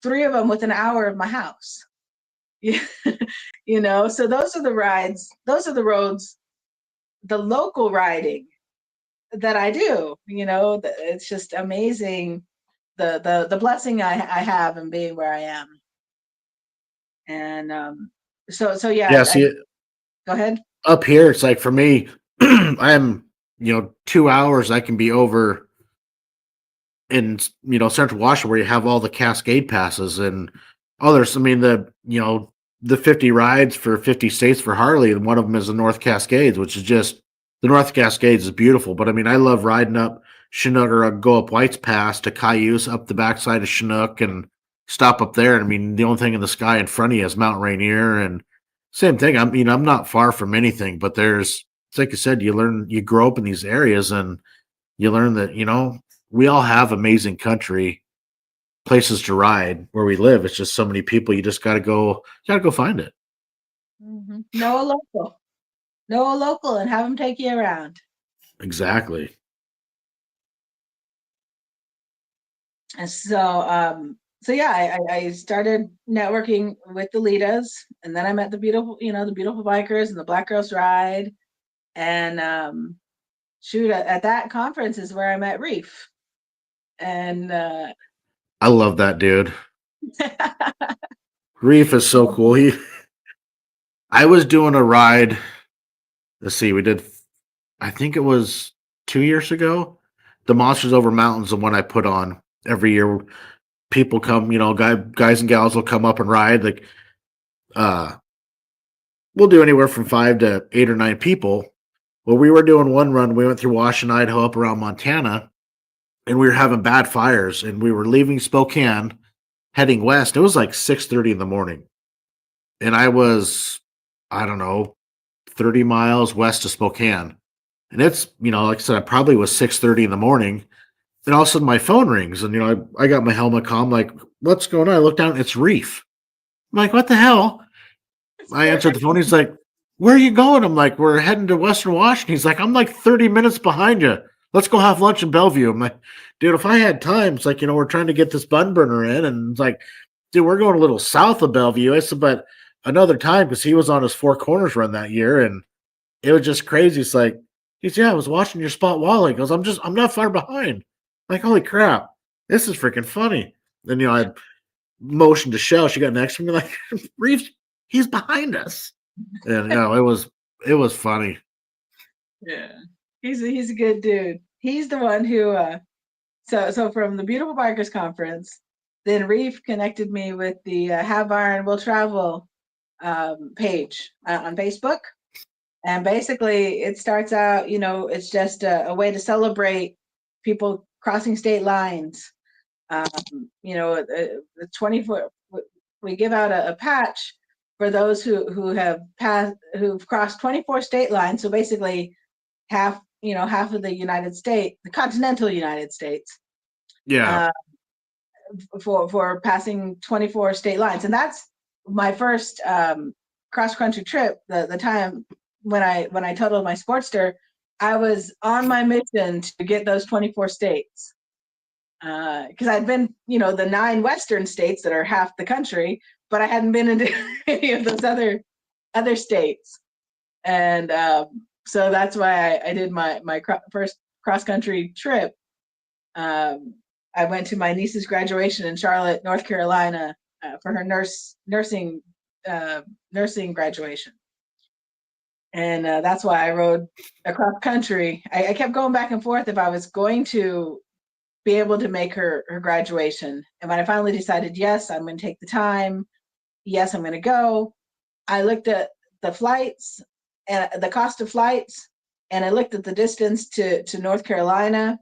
B: 3 of them within an hour of my house. Yeah. So those are the rides, those are the roads, the local riding that I do. It's just amazing the blessing I have in being where I am. And so yeah,
A: Yeah, see,
B: go ahead.
A: up here, it's like for me, I'm 2 hours. I can be over in Central Washington where you have all the Cascade passes and others. I mean the 50 rides for 50 states for Harley, and one of them is the North Cascades, which is just the North Cascades is beautiful. But I mean, I love riding up Chinook, or go up White's Pass to Cayuse up the backside of Chinook and stop up there. And I mean, the only thing in the sky in front of you is Mount Rainier, and same thing. I'm not far from anything, but it's like I said, you grow up in these areas and you learn that we all have amazing country places to ride where we live. It's just so many people. You just gotta go find it.
B: Know a local, and have them take you around.
A: Exactly.
B: And so yeah, I started networking with the Litas, and then I met the beautiful bikers and the Black Girls Ride. And shoot, at that conference is where I met Reef. And
A: I love that dude. Reef is so cool. I was doing a ride. Let's see, we did. I think it was 2 years ago. The Monsters Over Mountains, the one I put on every year. People come, guys and gals will come up and ride. Like, uh, we'll do anywhere from 5 to 8 or 9 people. Well, we were doing one run. We went through Washington, Idaho, up around Montana, and we were having bad fires. And we were leaving Spokane, heading west. It was like 6:30 in the morning, and I was, I don't know, 30 miles west of Spokane. And it's, like I said, I probably was 6:30 in the morning. And all of a sudden, my phone rings, and I got my helmet comm. Like, what's going on? I look down. It's Reef. I'm like, what the hell? I answered the phone. He's like, where are you going? I'm like, we're heading to Western Washington. He's like, I'm like 30 minutes behind you. Let's go have lunch in Bellevue. I'm like, dude, if I had time, it's like, we're trying to get this bun burner in. And it's like, dude, we're going a little south of Bellevue. I said, but another time, because he was on his Four Corners run that year. And it was just crazy. It's like, he said, yeah, I was watching your spot Wally. He goes, I'm not far behind. I'm like, holy crap. This is freaking funny. Then, I motioned to Shell. She got next to me, like, Reeves, he's behind us. And it was funny.
B: yeah, he's a good dude. He's the one who so from the Beautiful Bikers Conference, then Reef connected me with the Have Iron Will Travel page on Facebook. And basically it starts out, it's just a way to celebrate people crossing state lines. The 20-foot, we give out a patch for those who've crossed 24 state lines. So basically half half of the United States, the continental United States,
A: Yeah.
B: For passing 24 state lines. And that's my first cross country trip. The time when I totaled my Sportster, I was on my mission to get those 24 states. Because I'd been, the 9 Western states that are half the country, but I hadn't been into any of those other states. And so that's why I did my first cross country trip. I went to my niece's graduation in Charlotte, North Carolina, for her nursing graduation, and that's why I rode across country. I kept going back and forth if I was going to be able to make her graduation, and when I finally decided, yes, I'm going to take the time, yes, I'm going to go, I looked at the flights and the cost of flights, and I looked at the distance to North Carolina.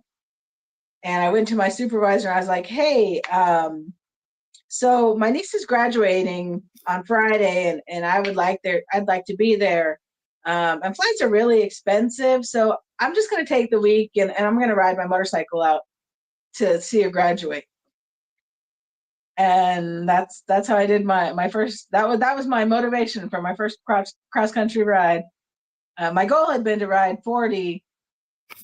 B: And I went to my supervisor and I was like, hey, so my niece is graduating on Friday and I'd like to be there. And flights are really expensive. So I'm just going to take the week and I'm going to ride my motorcycle out to see her graduate. And that's how I did my first, that was my motivation for my first cross country ride. My goal had been to ride 40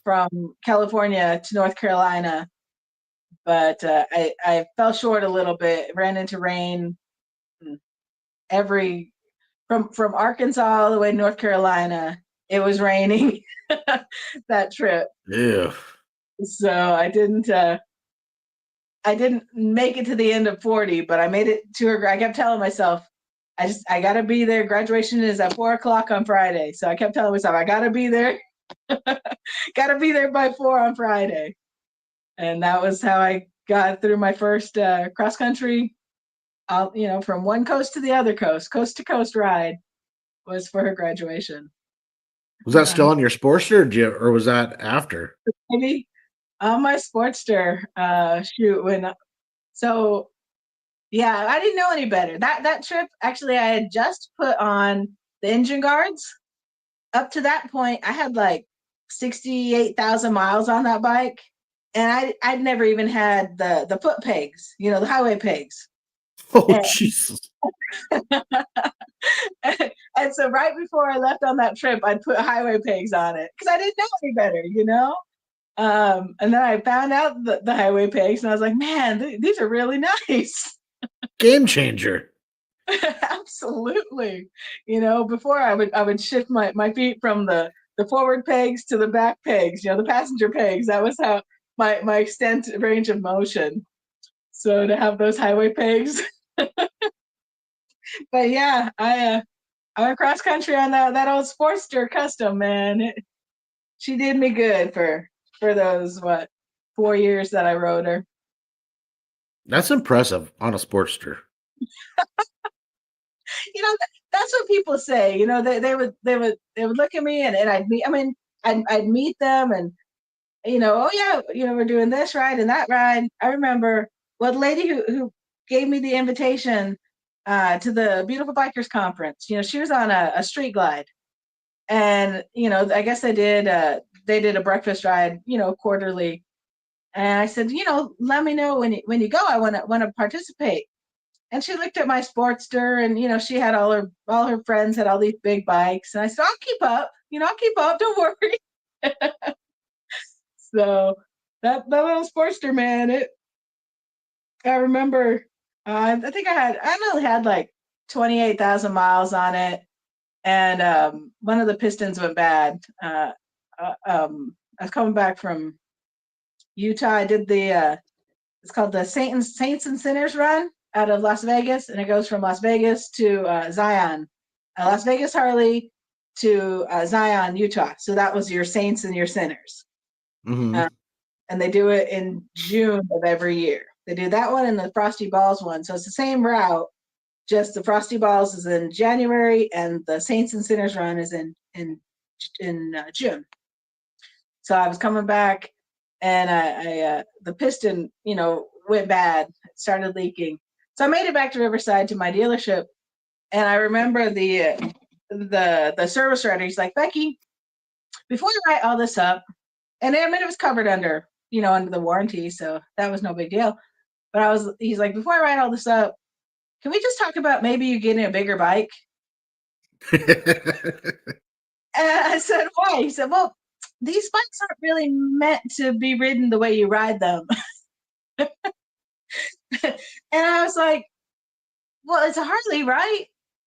B: from California to North Carolina, but I fell short a little bit, ran into rain from Arkansas all the way to North Carolina. It was raining that trip.
A: Yeah.
B: So I didn't make it to the end of 40, but I made it to her. I kept telling myself, I gotta be there. Graduation is at 4:00 on Friday. So I kept telling myself, I gotta be there. Gotta be there by 4 on Friday. And that was how I got through my first cross country, from one coast to the other coast to coast ride was for her graduation.
A: Was that still on your Sportster, or was that after?
B: Maybe on my Sportster, so yeah, I didn't know any better. That trip, actually, I had just put on the engine guards. Up to that point, I had like 68,000 miles on that bike. And I'd never even had the foot pegs, the highway pegs.
A: Oh,
B: And,
A: Jesus.
B: and so right before I left on that trip, I'd put highway pegs on it because I didn't know any better. And then I found out the highway pegs, and I was like, man, these are really nice.
A: Game changer.
B: Absolutely. Before I would shift my feet from the forward pegs to the back pegs, the passenger pegs. That was how my extent range of motion. So to have those highway pegs. But yeah, I went cross country on that old Sportster Custom, man. She did me good for those 4 years that I rode her.
A: That's impressive on a Sportster.
B: That's what people say. They would look at me and I'd meet them and oh yeah, we're doing this ride and that ride. I remember the lady who gave me the invitation to the Beautiful Bikers Conference. She was on a street glide, and I guess they did a breakfast ride, quarterly. And I said, let me know when you go. I want to participate. And she looked at my Sportster, and she had all her friends had all these big bikes, and I said, I'll keep up. I'll keep up. Don't worry. So that little Sportster, man, I remember. I think I only had like 28,000 miles on it, and one of the pistons went bad. I was coming back from Utah. I did it's called the Saints and Sinners run out of Las Vegas, and it goes from Las Vegas to Zion, Las Vegas Harley to Zion, Utah. So that was your Saints and your Sinners.
A: Mm-hmm.
B: And they do it in June of every year. They do that one and the Frosty Balls one. So it's the same route, just the Frosty Balls is in January and the Saints and Sinners run is in June. So I was coming back, and I the piston, went bad. It started leaking. So I made it back to Riverside to my dealership, and I remember the service writer. He's like, Becky, before I write all this up, and I mean, it was covered under, under the warranty, so that was no big deal. But he's like, before I write all this up, can we just talk about maybe you getting a bigger bike? And I said, why? He said, well, these bikes aren't really meant to be ridden the way you ride them. And I was like, well, it's a Harley, right?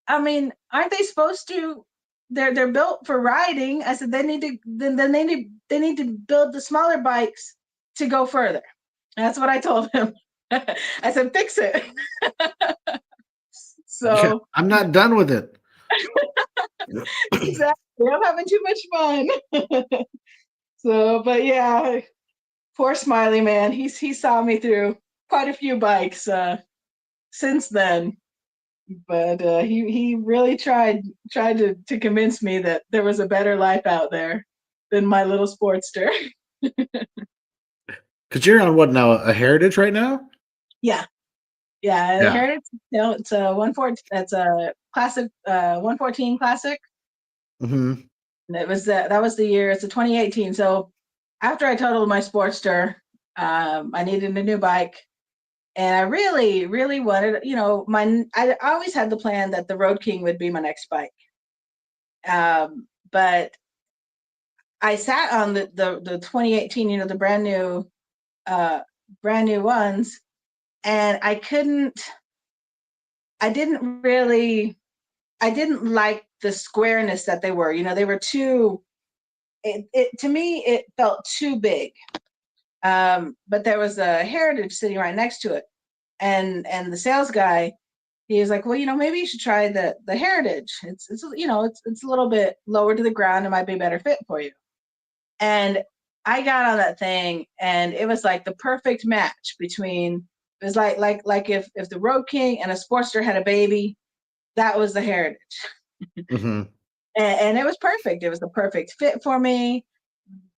B: I mean, aren't they supposed to? They're built for riding. I said they need to then they need to build the smaller bikes to go further. That's what I told him. I said fix it.
A: Yeah,
B: So
A: I'm not done with it.
B: exactly, I'm having too much fun. So, but yeah, poor Smiley man. He saw me through quite a few bikes since then. But he really tried to convince me that there was a better life out there than my little Sportster.
A: Because you're on what now? A Heritage right now?
B: Yeah, yeah.
A: Yeah.
B: Heritage. It's a 114. That's a classic 114 classic.
A: Mm-hmm.
B: And that was the year. It's a 2018. So after I totaled my Sportster, I needed a new bike. And I really, really wanted, I always had the plan that the Road King would be my next bike. But I sat on the 2018, the brand new ones, and I didn't like the squareness that they were. They were too. To me, it felt too big. But there was a Heritage sitting right next to it, and the sales guy, he was like, well, maybe you should try the Heritage. It's it's a little bit lower to the ground. It might be a better fit for you. And I got on that thing, and it was like the perfect match between. It was like if the Road King and a Sportster had a baby, that was the Heritage,
A: Mm-hmm.
B: and it was perfect. It was the perfect fit for me.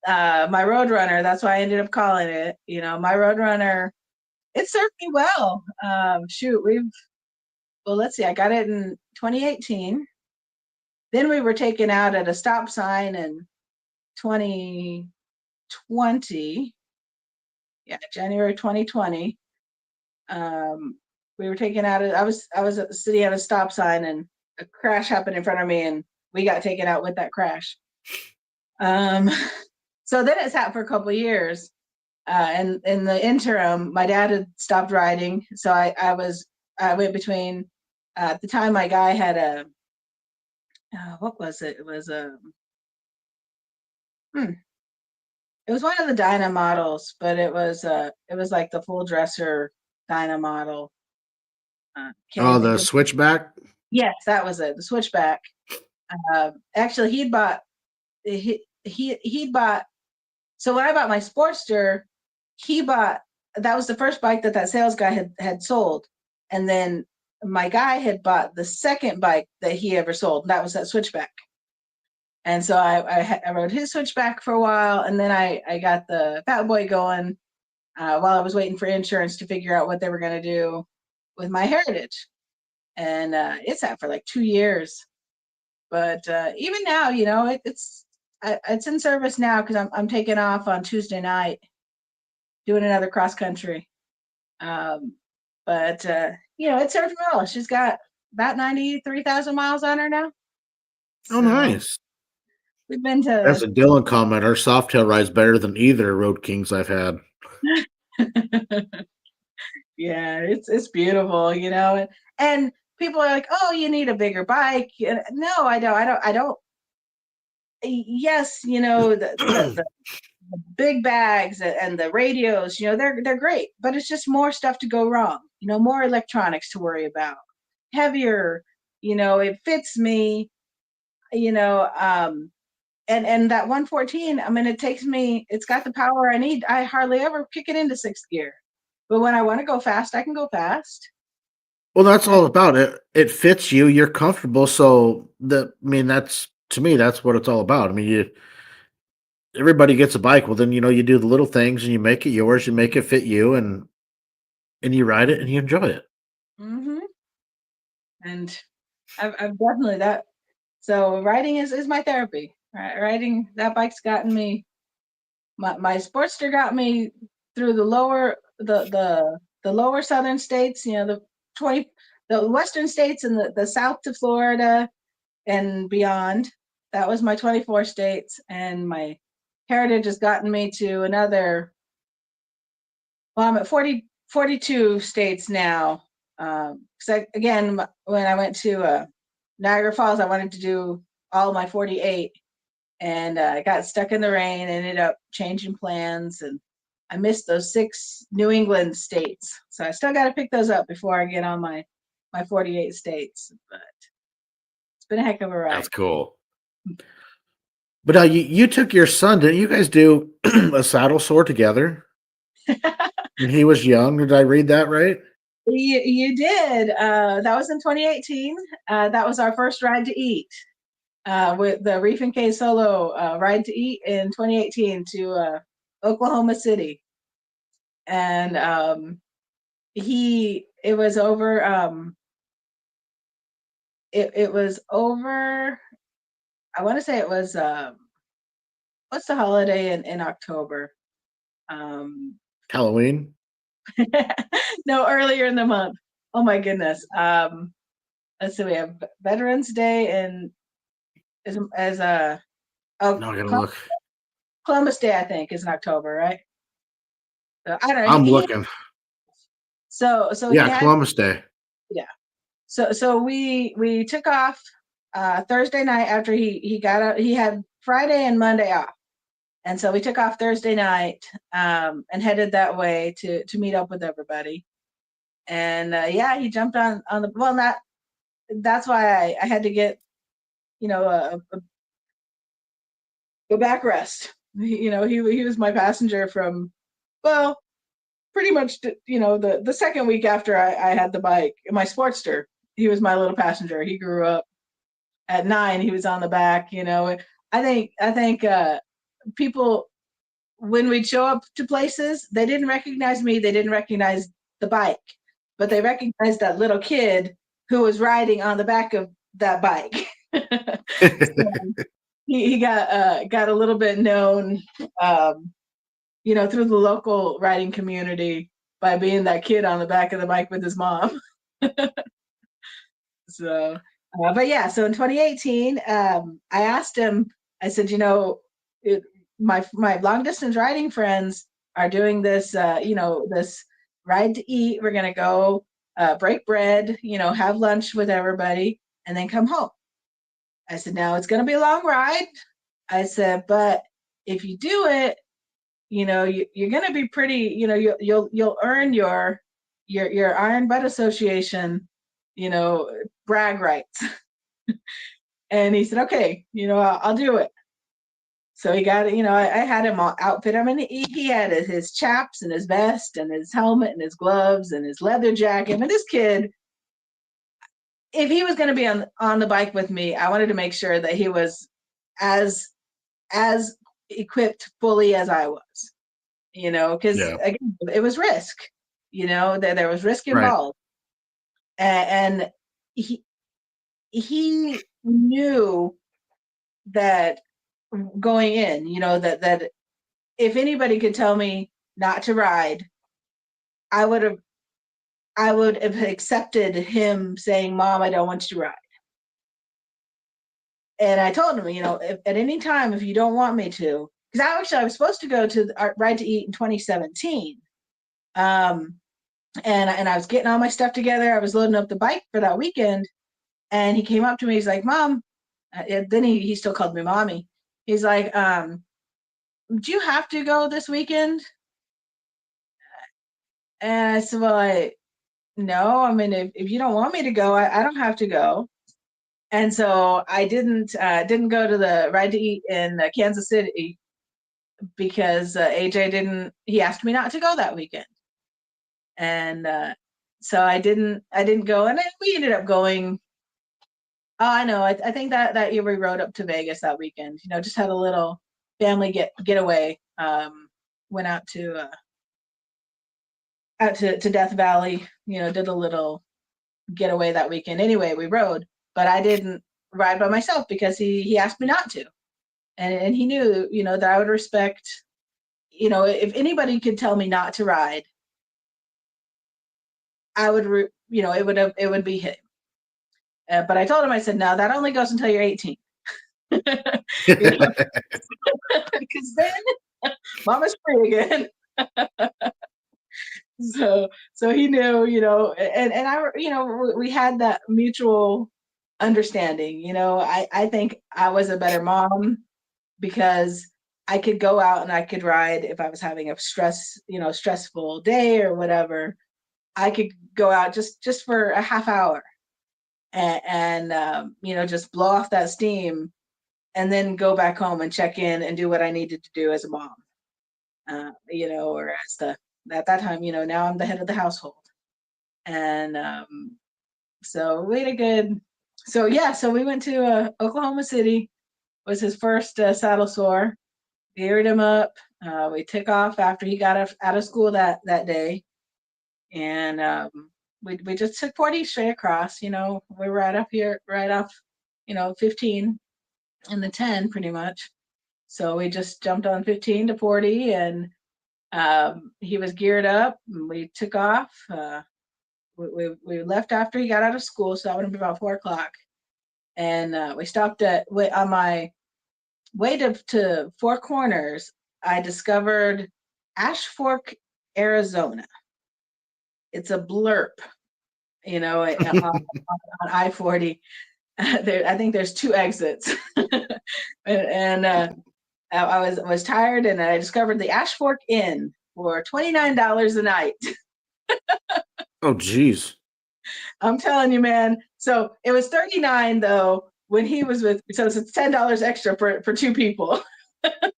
B: My Roadrunner, that's why I ended up calling it. My Roadrunner, it served me well. Shoot, let's see, I got it in 2018. Then we were taken out at a stop sign in 2020. Yeah, January 2020. We were taken out. I was sitting at a stop sign, and a crash happened in front of me, and we got taken out with that crash. So then it sat for a couple of years, and in the interim, my dad had stopped riding, so I went between. At the time, my guy had a what was it? It was a it was one of the Dyna models, but it was like the full dresser Dyna model. Can't
A: Oh,
B: even
A: the
B: think of.
A: Switchback?
B: Yes, that was it. The Switchback. Actually, he'd bought. So when I bought my Sportster, he bought. That was the first bike that sales guy had sold, and then my guy had bought the second bike that he ever sold. And that was that Switchback. And so I rode his Switchback for a while, and then I got the Fat Boy going while I was waiting for insurance to figure out what they were going to do with my Heritage. And it sat for like 2 years. But even now, it's in service now because I'm taking off on Tuesday night, doing another cross country. But it served well. She's got about 93,000 miles on her now.
A: Oh,
B: So
A: nice.
B: we've been
A: That's
B: to.
A: a Dylan comment. Our Softail rides better than either Road Kings I've had.
B: Yeah, it's beautiful, and people are like, oh, you need a bigger bike. No, I don't. I don't. Yes, the big bags and the radios, they're great, but it's just more stuff to go wrong. More electronics to worry about, heavier. It fits me. And that 114. I mean, it's got the power I need. I hardly ever kick it into sixth gear, but when I want to go fast, I can go fast.
A: Well, that's all about it. It fits you. You're comfortable. So that's to me, that's what it's all about. I mean, everybody gets a bike. Well, then you do the little things and you make it yours. You make it fit you, and you ride it and you enjoy it.
B: Mm-hmm. And I've definitely that. So writing is my therapy. Riding that bike's gotten me. My Sportster got me through the lower southern states. You know, 20 the western states and the south to Florida and beyond. That was my 24 states, and my Heritage has gotten me to another. Well, I'm at 42 states now. Again, when I went to Niagara Falls, I wanted to do all my 48, and I got stuck in the rain, ended up changing plans, and I missed those 6 New England states. So I still got to pick those up before I get on my 48 states. But it's been a heck of a ride.
A: That's cool. But you took your son, didn't you guys do a saddle sore together? When he was young, did I read that right?
B: You did. That was in 2018. That was our first ride to eat with the Reef and K Solo ride to eat in 2018 to Oklahoma City. And it was over. It was over. I want to say it was. What's the holiday in October?
A: Halloween?
B: No, earlier in the month. Oh my goodness. Let's see. We have Veterans Day and as a
A: Not gonna look.
B: Columbus Day, I think, is in October, right? So, I don't know.
A: I'm looking.
B: So
A: yeah, Columbus Day.
B: Yeah. So we took off Thursday night after he got out. He had Friday and Monday off, and so we took off Thursday night and headed that way to meet up with everybody. And yeah, he jumped on the well. That's why I had to get a backrest. He was my passenger from, well, pretty much the second week after I had the bike, my Sportster. He was my little passenger. He grew up at 9. He was on the back. I think people, when we'd show up to places, they didn't recognize me. They didn't recognize the bike, but they recognized that little kid who was riding on the back of that bike. So he got a little bit known, through the local riding community by being that kid on the back of the bike with his mom. So, but yeah, so in 2018, I asked him. I said, my long distance riding friends are doing this, this ride to eat. We're gonna go break bread, have lunch with everybody, and then come home. I said, now it's gonna be a long ride. I said, but if you do it, you're gonna be pretty. You'll earn your Iron Butt Association, brag rights. And he said, okay, I'll do it. So he got it. I had him outfit him, and he had his chaps and his vest and his helmet and his gloves and his leather jacket. And this kid, if he was going to be on the bike with me, I wanted to make sure that he was as equipped fully as I was, because again, it was risk, there was risk involved. Right. And he knew that going in, that if anybody could tell me not to ride, I would have accepted him saying, Mom, I don't want you to ride. And I told him, if, at any time, if you don't want me to, because I was supposed to go to the Ride to Eat in 2017. And I was getting all my stuff together. I was loading up the bike for that weekend. And he came up to me. He's like, Mom. Then he still called me Mommy. He's like, do you have to go this weekend? And I said, well, no. I mean, if you don't want me to go, I don't have to go. And so I didn't go to the Ride to Eat in Kansas City because AJ he asked me not to go that weekend. And so I didn't go. And then we ended up going. Oh, I know. I think that year we rode up to Vegas that weekend. Just had a little family getaway. Went out to Death Valley. Did a little getaway that weekend. Anyway, we rode, but I didn't ride by myself because he asked me not to. and he knew, that I would respect, if anybody could tell me not to ride, I would, it would be him. But I told him, I said, no, that only goes until you're 18. Because then mama's free again. So he knew, and I, we had that mutual understanding. I think I was a better mom because I could go out and I could ride if I was having a stressful day or whatever. I could go out just for a half hour and just blow off that steam and then go back home and check in and do what I needed to do as a mom. Or as at that time, now I'm the head of the household. And so we had a good, so we went to Oklahoma City, was his first saddle sore, geared him up. We took off after he got out of school that day. And we just took 40 straight across, we were right up here, right off, 15 and the 10 pretty much. So we just jumped on 15 to 40 and he was geared up and we took off. We left after he got out of school, so that would have been about 4:00. And we stopped on my way to Four Corners. I discovered Ash Fork, Arizona. It's a blurb, on I-40. I think there's 2 exits. and I was tired, and I discovered the Ash Fork Inn for $29 a night.
A: Oh, geez.
B: I'm telling you, man. So it was $39 though when he was with. So it's $10 extra for 2 people.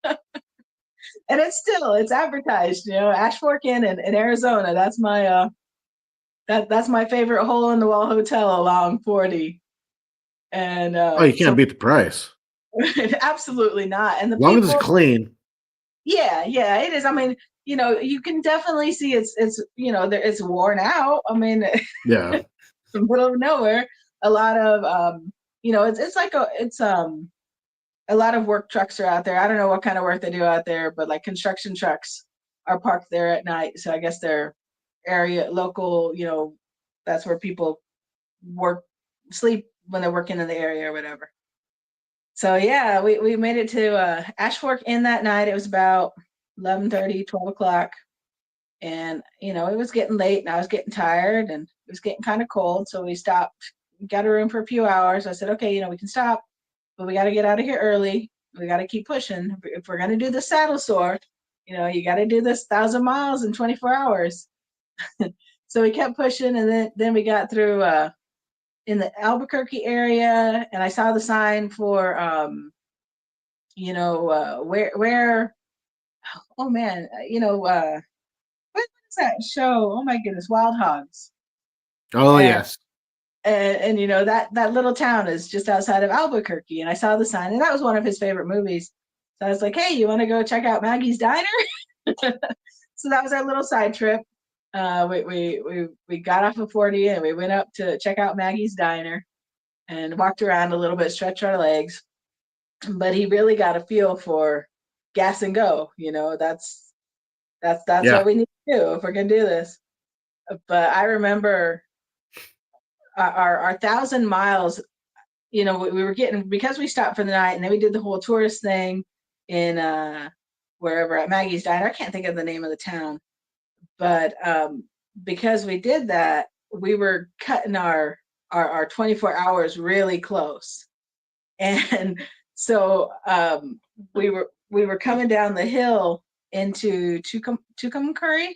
B: And it's advertised. Ash Fork Inn in Arizona. That's my that's my favorite hole in the wall hotel along 40. And
A: you can't beat the price.
B: Absolutely not. And the
A: as long
B: people,
A: as it's clean.
B: Yeah, it is. I mean, you can definitely see it's worn out. I mean,
A: yeah,
B: in the middle of nowhere. A lot of it's like a lot of work trucks are out there. I don't know what kind of work they do out there, but like construction trucks are parked there at night. So I guess they're local, that's where people sleep when they're working in the area or whatever. So yeah, we made it to Ash Fork Inn that night. It was about 11:30, 12:00. And, it was getting late and I was getting tired and it was getting kind of cold. So we stopped, got a room for a few hours. I said, okay, we can stop, but we got to get out of here early. We got to keep pushing. If we're going to do the saddle sore, you got to do this 1,000 miles in 24 hours. So we kept pushing. And then we got through in the Albuquerque area, and I saw the sign for, where, oh man, what is that show? Oh my goodness, Wild Hogs.
A: Oh, yes.
B: And that little town is just outside of Albuquerque, and I saw the sign, and that was one of his favorite movies. So I was like, hey, you want to go check out Maggie's Diner? So that was our little side trip. We got off of 40 and we went up to check out Maggie's Diner and walked around a little bit, stretched our legs. But he really got a feel for gas and go. That's what we need to do if we're gonna do this. But I remember our 1,000 miles. We were getting, because we stopped for the night and then we did the whole tourist thing in wherever at Maggie's Diner. I can't think of the name of the town, but because we did that, we were cutting our 24 hours really close, and so we were coming down the hill into Tucumcari.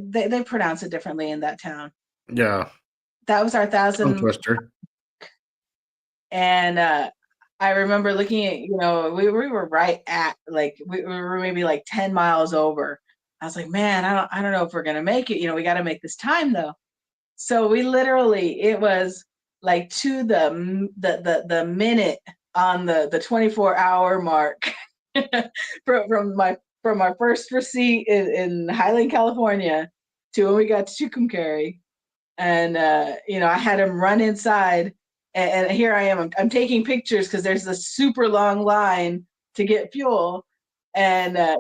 B: They pronounce it differently in that town.
A: Yeah.
B: That was our 1,000.
A: Twister.
B: And I remember looking at, we were right at, like, we were maybe like 10 miles over. I was like, man, I don't know if we're gonna make it. We got to make this time though. So we literally, it was like to the minute on the 24-hour mark from our first receipt in Highland, California, to when we got to Tucumcari. And I had him run inside and here I am. I'm taking pictures because there's a super long line to get fuel. And I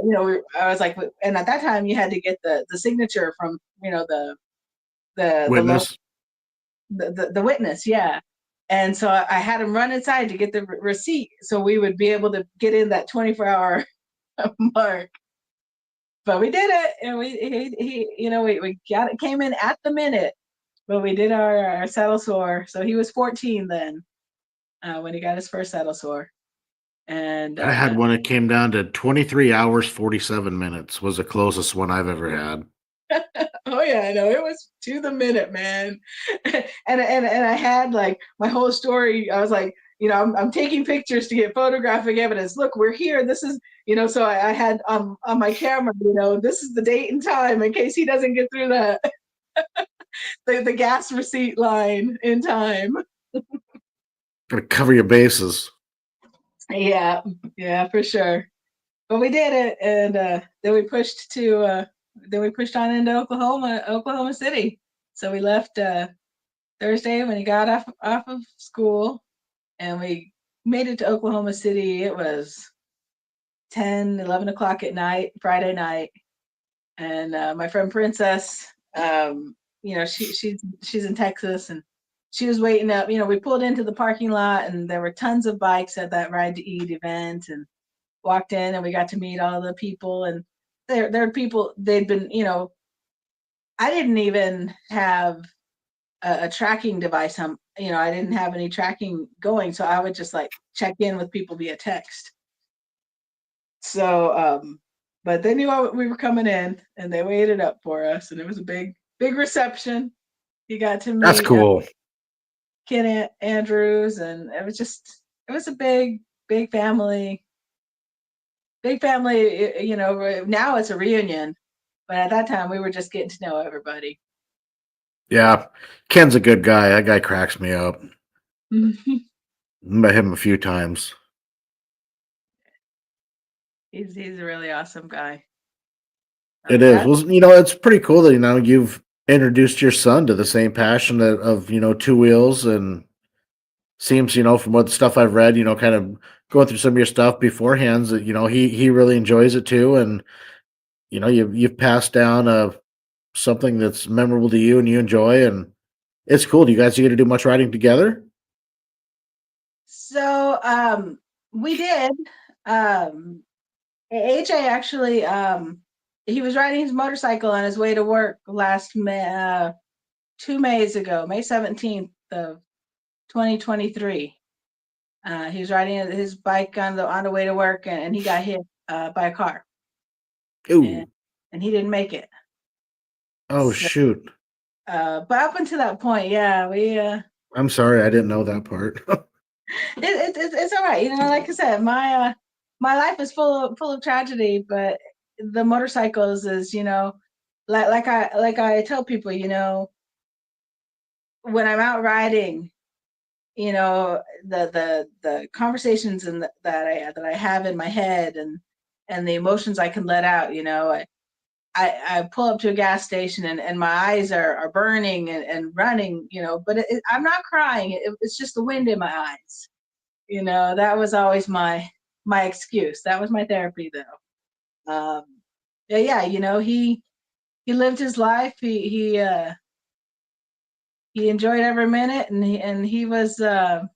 B: was like, and at that time you had to get the signature from the local
A: Witness.
B: the witness, yeah. And so I had him run inside to get the receipt so we would be able to get in that 24-hour mark. But we did it, and we got it, came in at the minute, but we did our saddle sore. So he was 14 then when he got his first saddle sore. And
A: I had one that came down to 23 hours, 47 minutes was the closest one I've ever had.
B: oh yeah, I know, it was to the minute, man. and I had like my whole story. I was like, I'm taking pictures to get photographic evidence. Look, we're here. This is, so I had on my camera, this is the date and time in case he doesn't get through the gas receipt line in time.
A: Gotta cover your bases.
B: Yeah, for sure. But we did it, and then we pushed on into Oklahoma City. So we left Thursday when he got off of school, and we made it to Oklahoma City. It was 10, 11 o'clock at night, Friday night. And my friend Princess, she's in Texas, and she was waiting up. We pulled into the parking lot, and there were tons of bikes at that Ride to Eat event, and walked in, and we got to meet all the people. And there are people, they'd been, I didn't even have a tracking device. I didn't have any tracking going, so I would just like check in with people via text. So, but they knew we were coming in, and they waited up for us, and it was a big reception. You got to
A: That's
B: meet
A: cool.
B: Ken Andrews, and it was a big family. Big family. Now it's a reunion, but at that time we were just getting to know everybody.
A: Yeah. Ken's a good guy. That guy cracks me up. Met him a few times.
B: He's a really awesome guy.
A: It is. Well, it's pretty cool that, you've introduced your son to the same passion of two wheels, and seems, from what stuff I've read, kind of going through some of your stuff beforehand, that, he really enjoys it too. And, you've passed down something that's memorable to you and you enjoy, and it's cool. Do you guys get to do much riding together?
B: So we did. AJ actually, he was riding his motorcycle on his way to work last 2 Mays ago, May 17th of 2023. He was riding his bike on the way to work, and he got hit by a car.
A: Ooh.
B: And he didn't make it.
A: Oh,
B: So,
A: shoot.
B: but up until that point, yeah, we.
A: I'm sorry, I didn't know that part.
B: It's all right. Like I said, my life is full of tragedy, but the motorcycles is, like I tell people, when I'm out riding, the conversations that I have in my head, and the emotions I can let out, I pull up to a gas station, and my eyes are burning and running, but I'm not crying. It's just the wind in my eyes. That was always my excuse. That was my therapy, though. Yeah, he lived his life. He enjoyed every minute, and he was I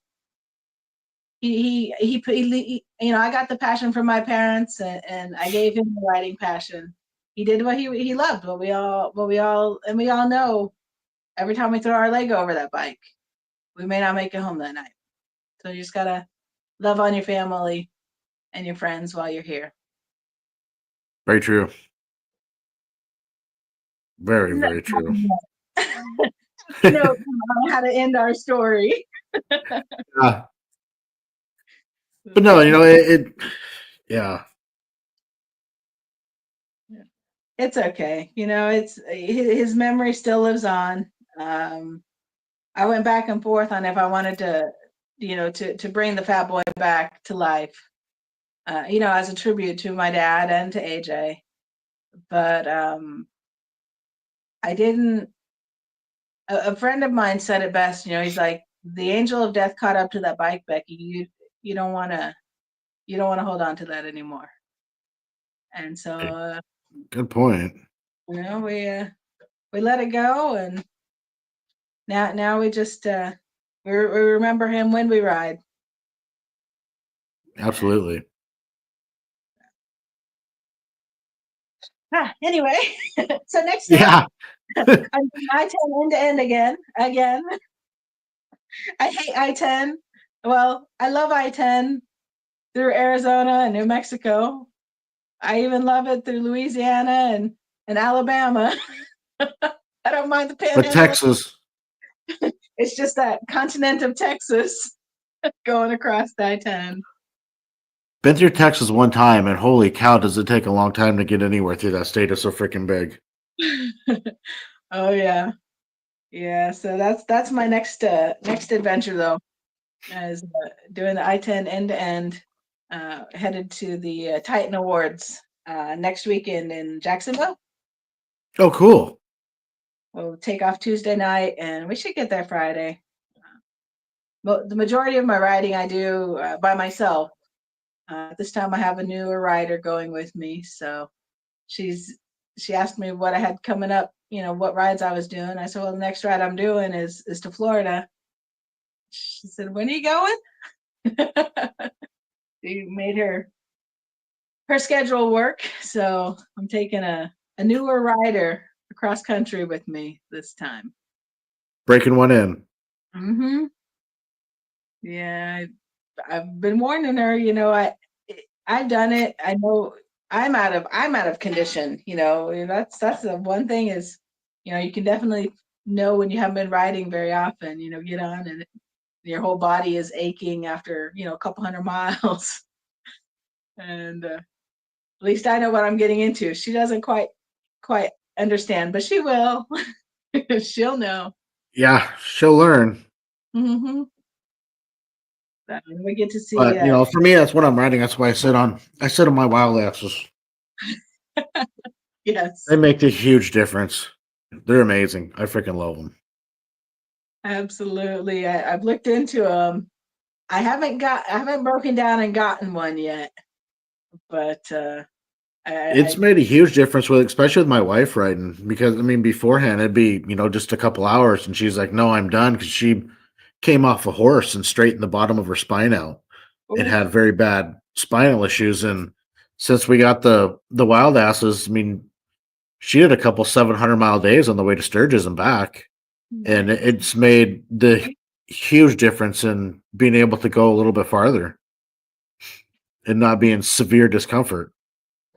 B: got the passion from my parents, and I gave him the riding passion. He did what he loved. What we all know. Every time we throw our leg over that bike, we may not make it home that night. So you just gotta love on your family and your friends while you're here.
A: Very true. Very, very true.
B: know how to end our story.
A: Yeah. But no, yeah.
B: It's okay. It's his memory still lives on. I went back and forth on if I wanted to bring the fat boy back to life, as a tribute to my dad and to AJ. But I didn't. A friend of mine said it best. He's like, the angel of death caught up to that bike, Becky. You don't want to hold on to that anymore. And so,
A: Good point.
B: We let it go, and now we just we remember him when we ride.
A: Absolutely.
B: Anyway, so next up,
A: Yeah.
B: I'm I-10 end to end again. I hate I-10. Well, I love I-10 through Arizona and New Mexico. I even love it through Louisiana and Alabama. I don't mind the
A: But
B: panhandle.
A: Texas.
B: It's just that continent of Texas going across the I-10.
A: Been through Texas one time, and holy cow, does it take a long time to get anywhere through that state? It's so freaking big.
B: Oh yeah, yeah. So that's my next adventure though, is doing the I-10 end to end. Headed to the Titan Awards next weekend in Jacksonville.
A: Oh, cool.
B: We'll take off Tuesday night, and we should get there Friday. But the majority of my riding I do by myself. This time I have a newer rider going with me, so she asked me what I had coming up, what rides I was doing. I said, well, the next ride I'm doing is to Florida. She said, when are you going? She made her schedule work, so I'm taking a newer rider across country with me this time.
A: Breaking one in.
B: Mm-hmm. Yeah, I've been warning her. I've done it. I know I'm out of condition. That's the one thing is, you can definitely know when you haven't been riding very often. Get on and your whole body is aching after a couple hundred miles. And at least I know what I'm getting into. She doesn't quite understand, but she will. She'll know.
A: Yeah, she'll learn.
B: Mm-hmm. We get to see.
A: But for me, that's what I'm riding. That's why I sit on my wild asses.
B: Yes,
A: They make a huge difference. They're amazing. I freaking love them.
B: absolutely. I've looked into them. I haven't broken down and gotten one yet, but
A: It's made a huge difference especially with my wife riding, because beforehand it'd be just a couple hours, and she's like, "No, I'm done," because she came off a horse and straightened the bottom of her spine out and
B: oof,
A: had very bad spinal issues. And since we got the wild asses, she did a couple 700-mile days on the way to Sturgis and back, and
B: nice.
A: it's made the huge difference in being able to go a little bit farther and not be in severe discomfort.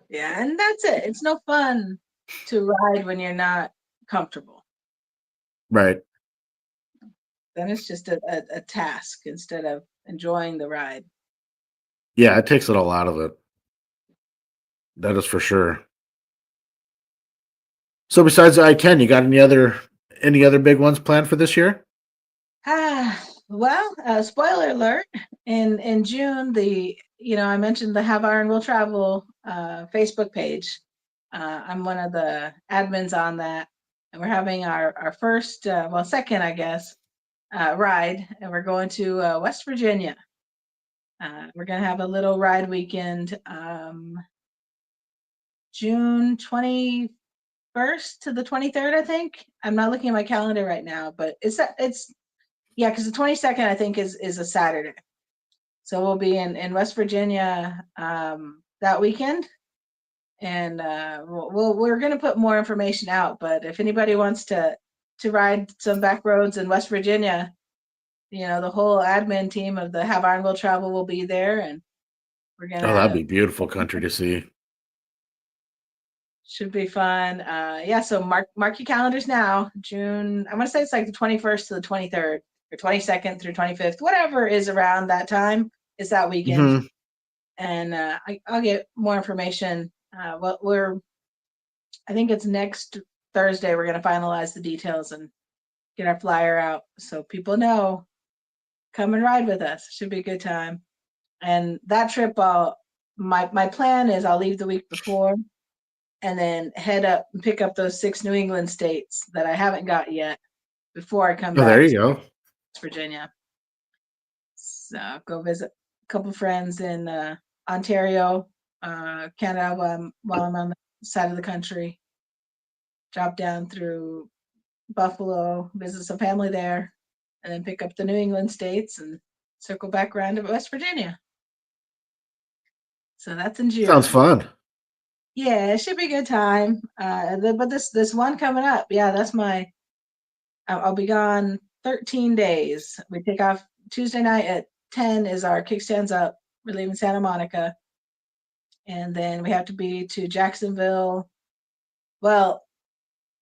B: Yeah, and that's it. It's no fun to ride when you're not comfortable.
A: Right.
B: Then it's just a task instead of enjoying the ride.
A: Yeah, it takes it all out of it. That is for sure. So besides the I-10, you got any other big ones planned for this year?
B: Well, spoiler alert, in June, I mentioned the Have Iron Will Travel Facebook page. I'm one of the admins on that, and we're having our first, second, I guess, ride, and we're going to West Virginia. We're gonna have a little ride weekend, June 21st to the 23rd, I think. I'm not looking at my calendar right now, but it's yeah, because the 22nd I think is a Saturday. So we'll be in West Virginia that weekend, and we're going to put more information out. But if anybody wants to ride some back roads in West Virginia, the whole admin team of the Have Iron Will Travel will be there, and we're
A: Oh, that'd
B: gonna
A: be beautiful country to see.
B: should be fun. Yeah, so mark your calendars now. June, I'm gonna say it's like the 21st to the 23rd, or 22nd through 25th, whatever is around that time. It's that weekend.
A: Hmm.
B: And I'll get more information. I think it's next Thursday. We're going to finalize the details and get our flyer out so people know. Come and ride with us. Should be a good time. And that trip, my plan is I'll leave the week before and then head up and pick up those 6 New England states that I haven't got yet before I come
A: Oh, there
B: back
A: you go.
B: Virginia. So go visit a couple friends in Ontario, Canada while I'm on the side of the country. Drop down through Buffalo, visit some family there, and then pick up the New England states and circle back around to West Virginia. So that's in
A: Sounds
B: June.
A: fun.
B: Yeah, it should be a good time. But this one coming up, yeah, that's my. I'll be gone 13 days. We take off Tuesday night at 10 is our kickstands up. We're leaving Santa Monica, and then we have to be to Jacksonville. Well,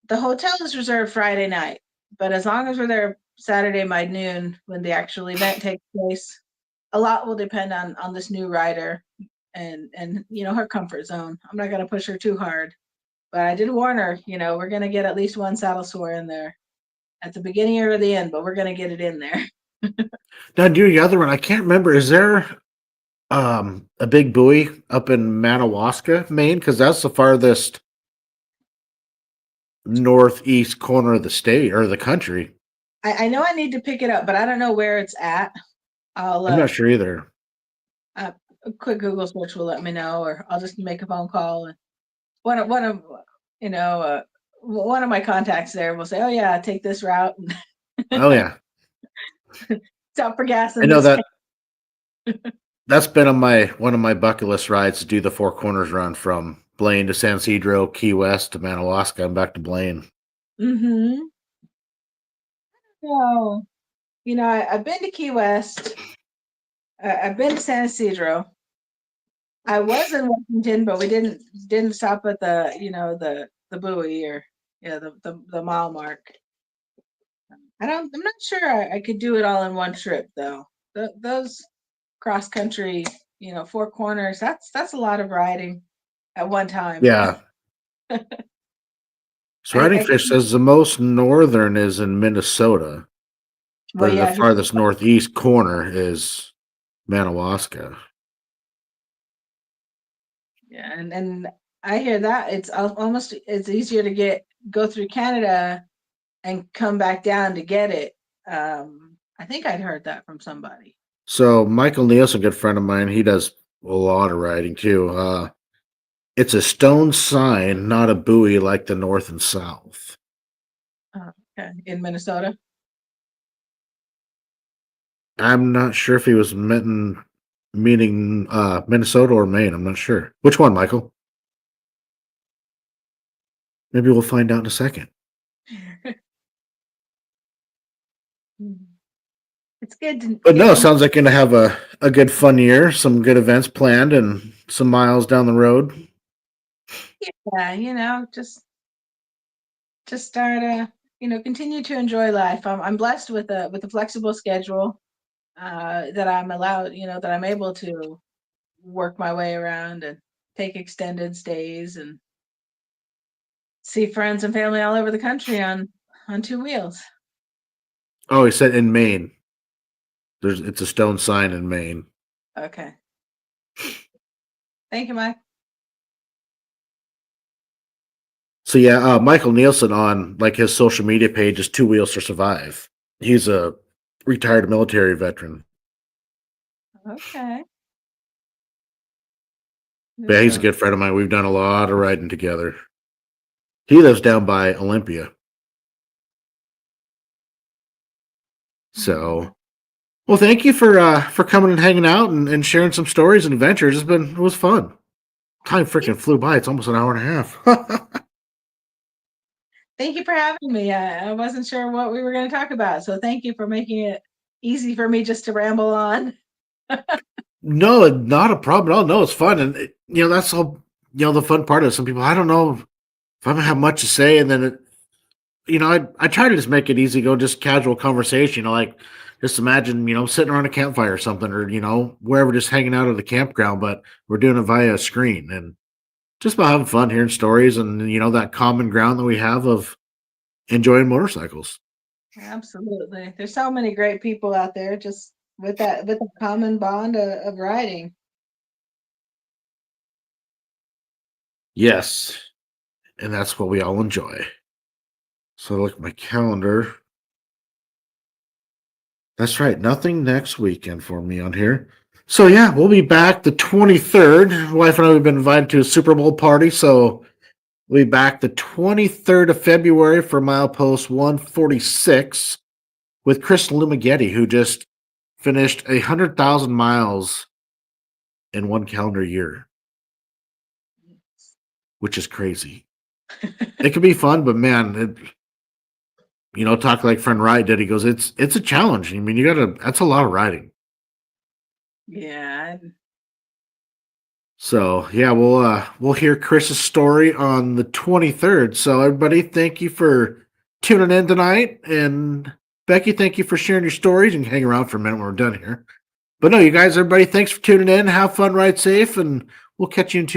B: the hotel is reserved Friday night, but as long as we're there Saturday by noon when the actual event takes place, a lot will depend on this new rider and her comfort zone. I'm not gonna push her too hard, but I did warn her. We're gonna get at least one saddle sore in there at the beginning or the end, but we're gonna get it in there.
A: Now, do the other one. I can't remember. Is there a big buoy up in Madawaska, Maine? Because that's the farthest northeast corner of the state or the country.
B: I know I need to pick it up, but I don't know where it's at. I'll
A: I'm not sure either.
B: a quick Google search will let me know, or I'll just make a phone call. And one of you know one of my contacts there will say, "Oh yeah, take this route."
A: Oh yeah,
B: Stop for gas
A: I
B: in
A: know
B: this.
A: that's been on my one of my bucket list rides to do the Four Corners run from Blaine to San Ysidro, Key West to Madawaska, and back to Blaine.
B: Mm-hmm. So, I've been to Key West. I've been to San Ysidro. I was in Washington, but we didn't stop at the buoy or the mile mark. I'm not sure I could do it all in one trip though. Those cross country, Four Corners, that's a lot of riding at one time.
A: Yeah. So Riding
B: I
A: Fish says the most northern is in Minnesota,
B: well,
A: but the
B: yeah,
A: farthest northeast corner is Madawaska.
B: yeah, and I hear that almost it's easier to go through Canada and come back down to get it. I think I'd heard that from somebody.
A: So Michael Nielsen, a good friend of mine, he does a lot of riding too. It's a stone sign, not a buoy like the north and south.
B: Okay. In Minnesota.
A: I'm not sure if he was meaning Minnesota or Maine. I'm not sure. Which one, Michael? Maybe we'll find out in a second.
B: It's good to
A: But
B: get
A: no,
B: to know.
A: sounds like going to have a good fun year, some good events planned, and some miles down the road.
B: Yeah, just start continue to enjoy life. I'm blessed with a flexible schedule that I'm allowed, that I'm able to work my way around and take extended stays and see friends and family all over the country on two wheels.
A: Oh, he said in Maine. It's a stone sign in Maine.
B: Okay. Thank you, Mike.
A: So yeah, Michael Nielsen on like his social media page is Two Wheels to Survive. He's a retired military veteran.
B: Okay.
A: Yeah, he's a
B: So,
A: good friend of mine. We've done a lot of riding together. He lives down by Olympia. So, well, thank you for coming and hanging out and sharing some stories and adventures. It was fun. Time freaking flew by. It's almost an hour and a half.
B: thank you for having me. I wasn't sure what we were going to talk about, so thank you for making it easy for me just to ramble on.
A: No, not a problem at all. No, it's fun, and that's all. The fun part of some people. I don't know if I'm gonna have much to say, and then I try to just make it easy, go just casual conversation. Like just imagine, sitting around a campfire or something, or wherever, just hanging out at the campground, but we're doing it via a screen and just about having fun, hearing stories, and that common ground that we have of enjoying motorcycles.
B: Absolutely. There's so many great people out there just with a common bond of riding.
A: Yes, and that's what we all enjoy. So look at my calendar. That's right. Nothing next weekend for me on here. So yeah, we'll be back the 23rd. Wife and I have been invited to a Super Bowl party, so we'll be back the 23rd of February for Milepost 146 with Chris Lumaghetti, who just finished 100,000 miles in one calendar year, which is crazy. It can be fun, but man, talk like friend Wright did. He goes, it's a challenge. I mean, that's a lot of riding.
B: Yeah.
A: So yeah, we'll hear Chris's story on the 23rd. So everybody, thank you for tuning in tonight, and Becky, thank you for sharing your stories and hang around for a minute when we're done here. But no, you guys, everybody, thanks for tuning in. Have fun, ride safe, and we'll catch you in 2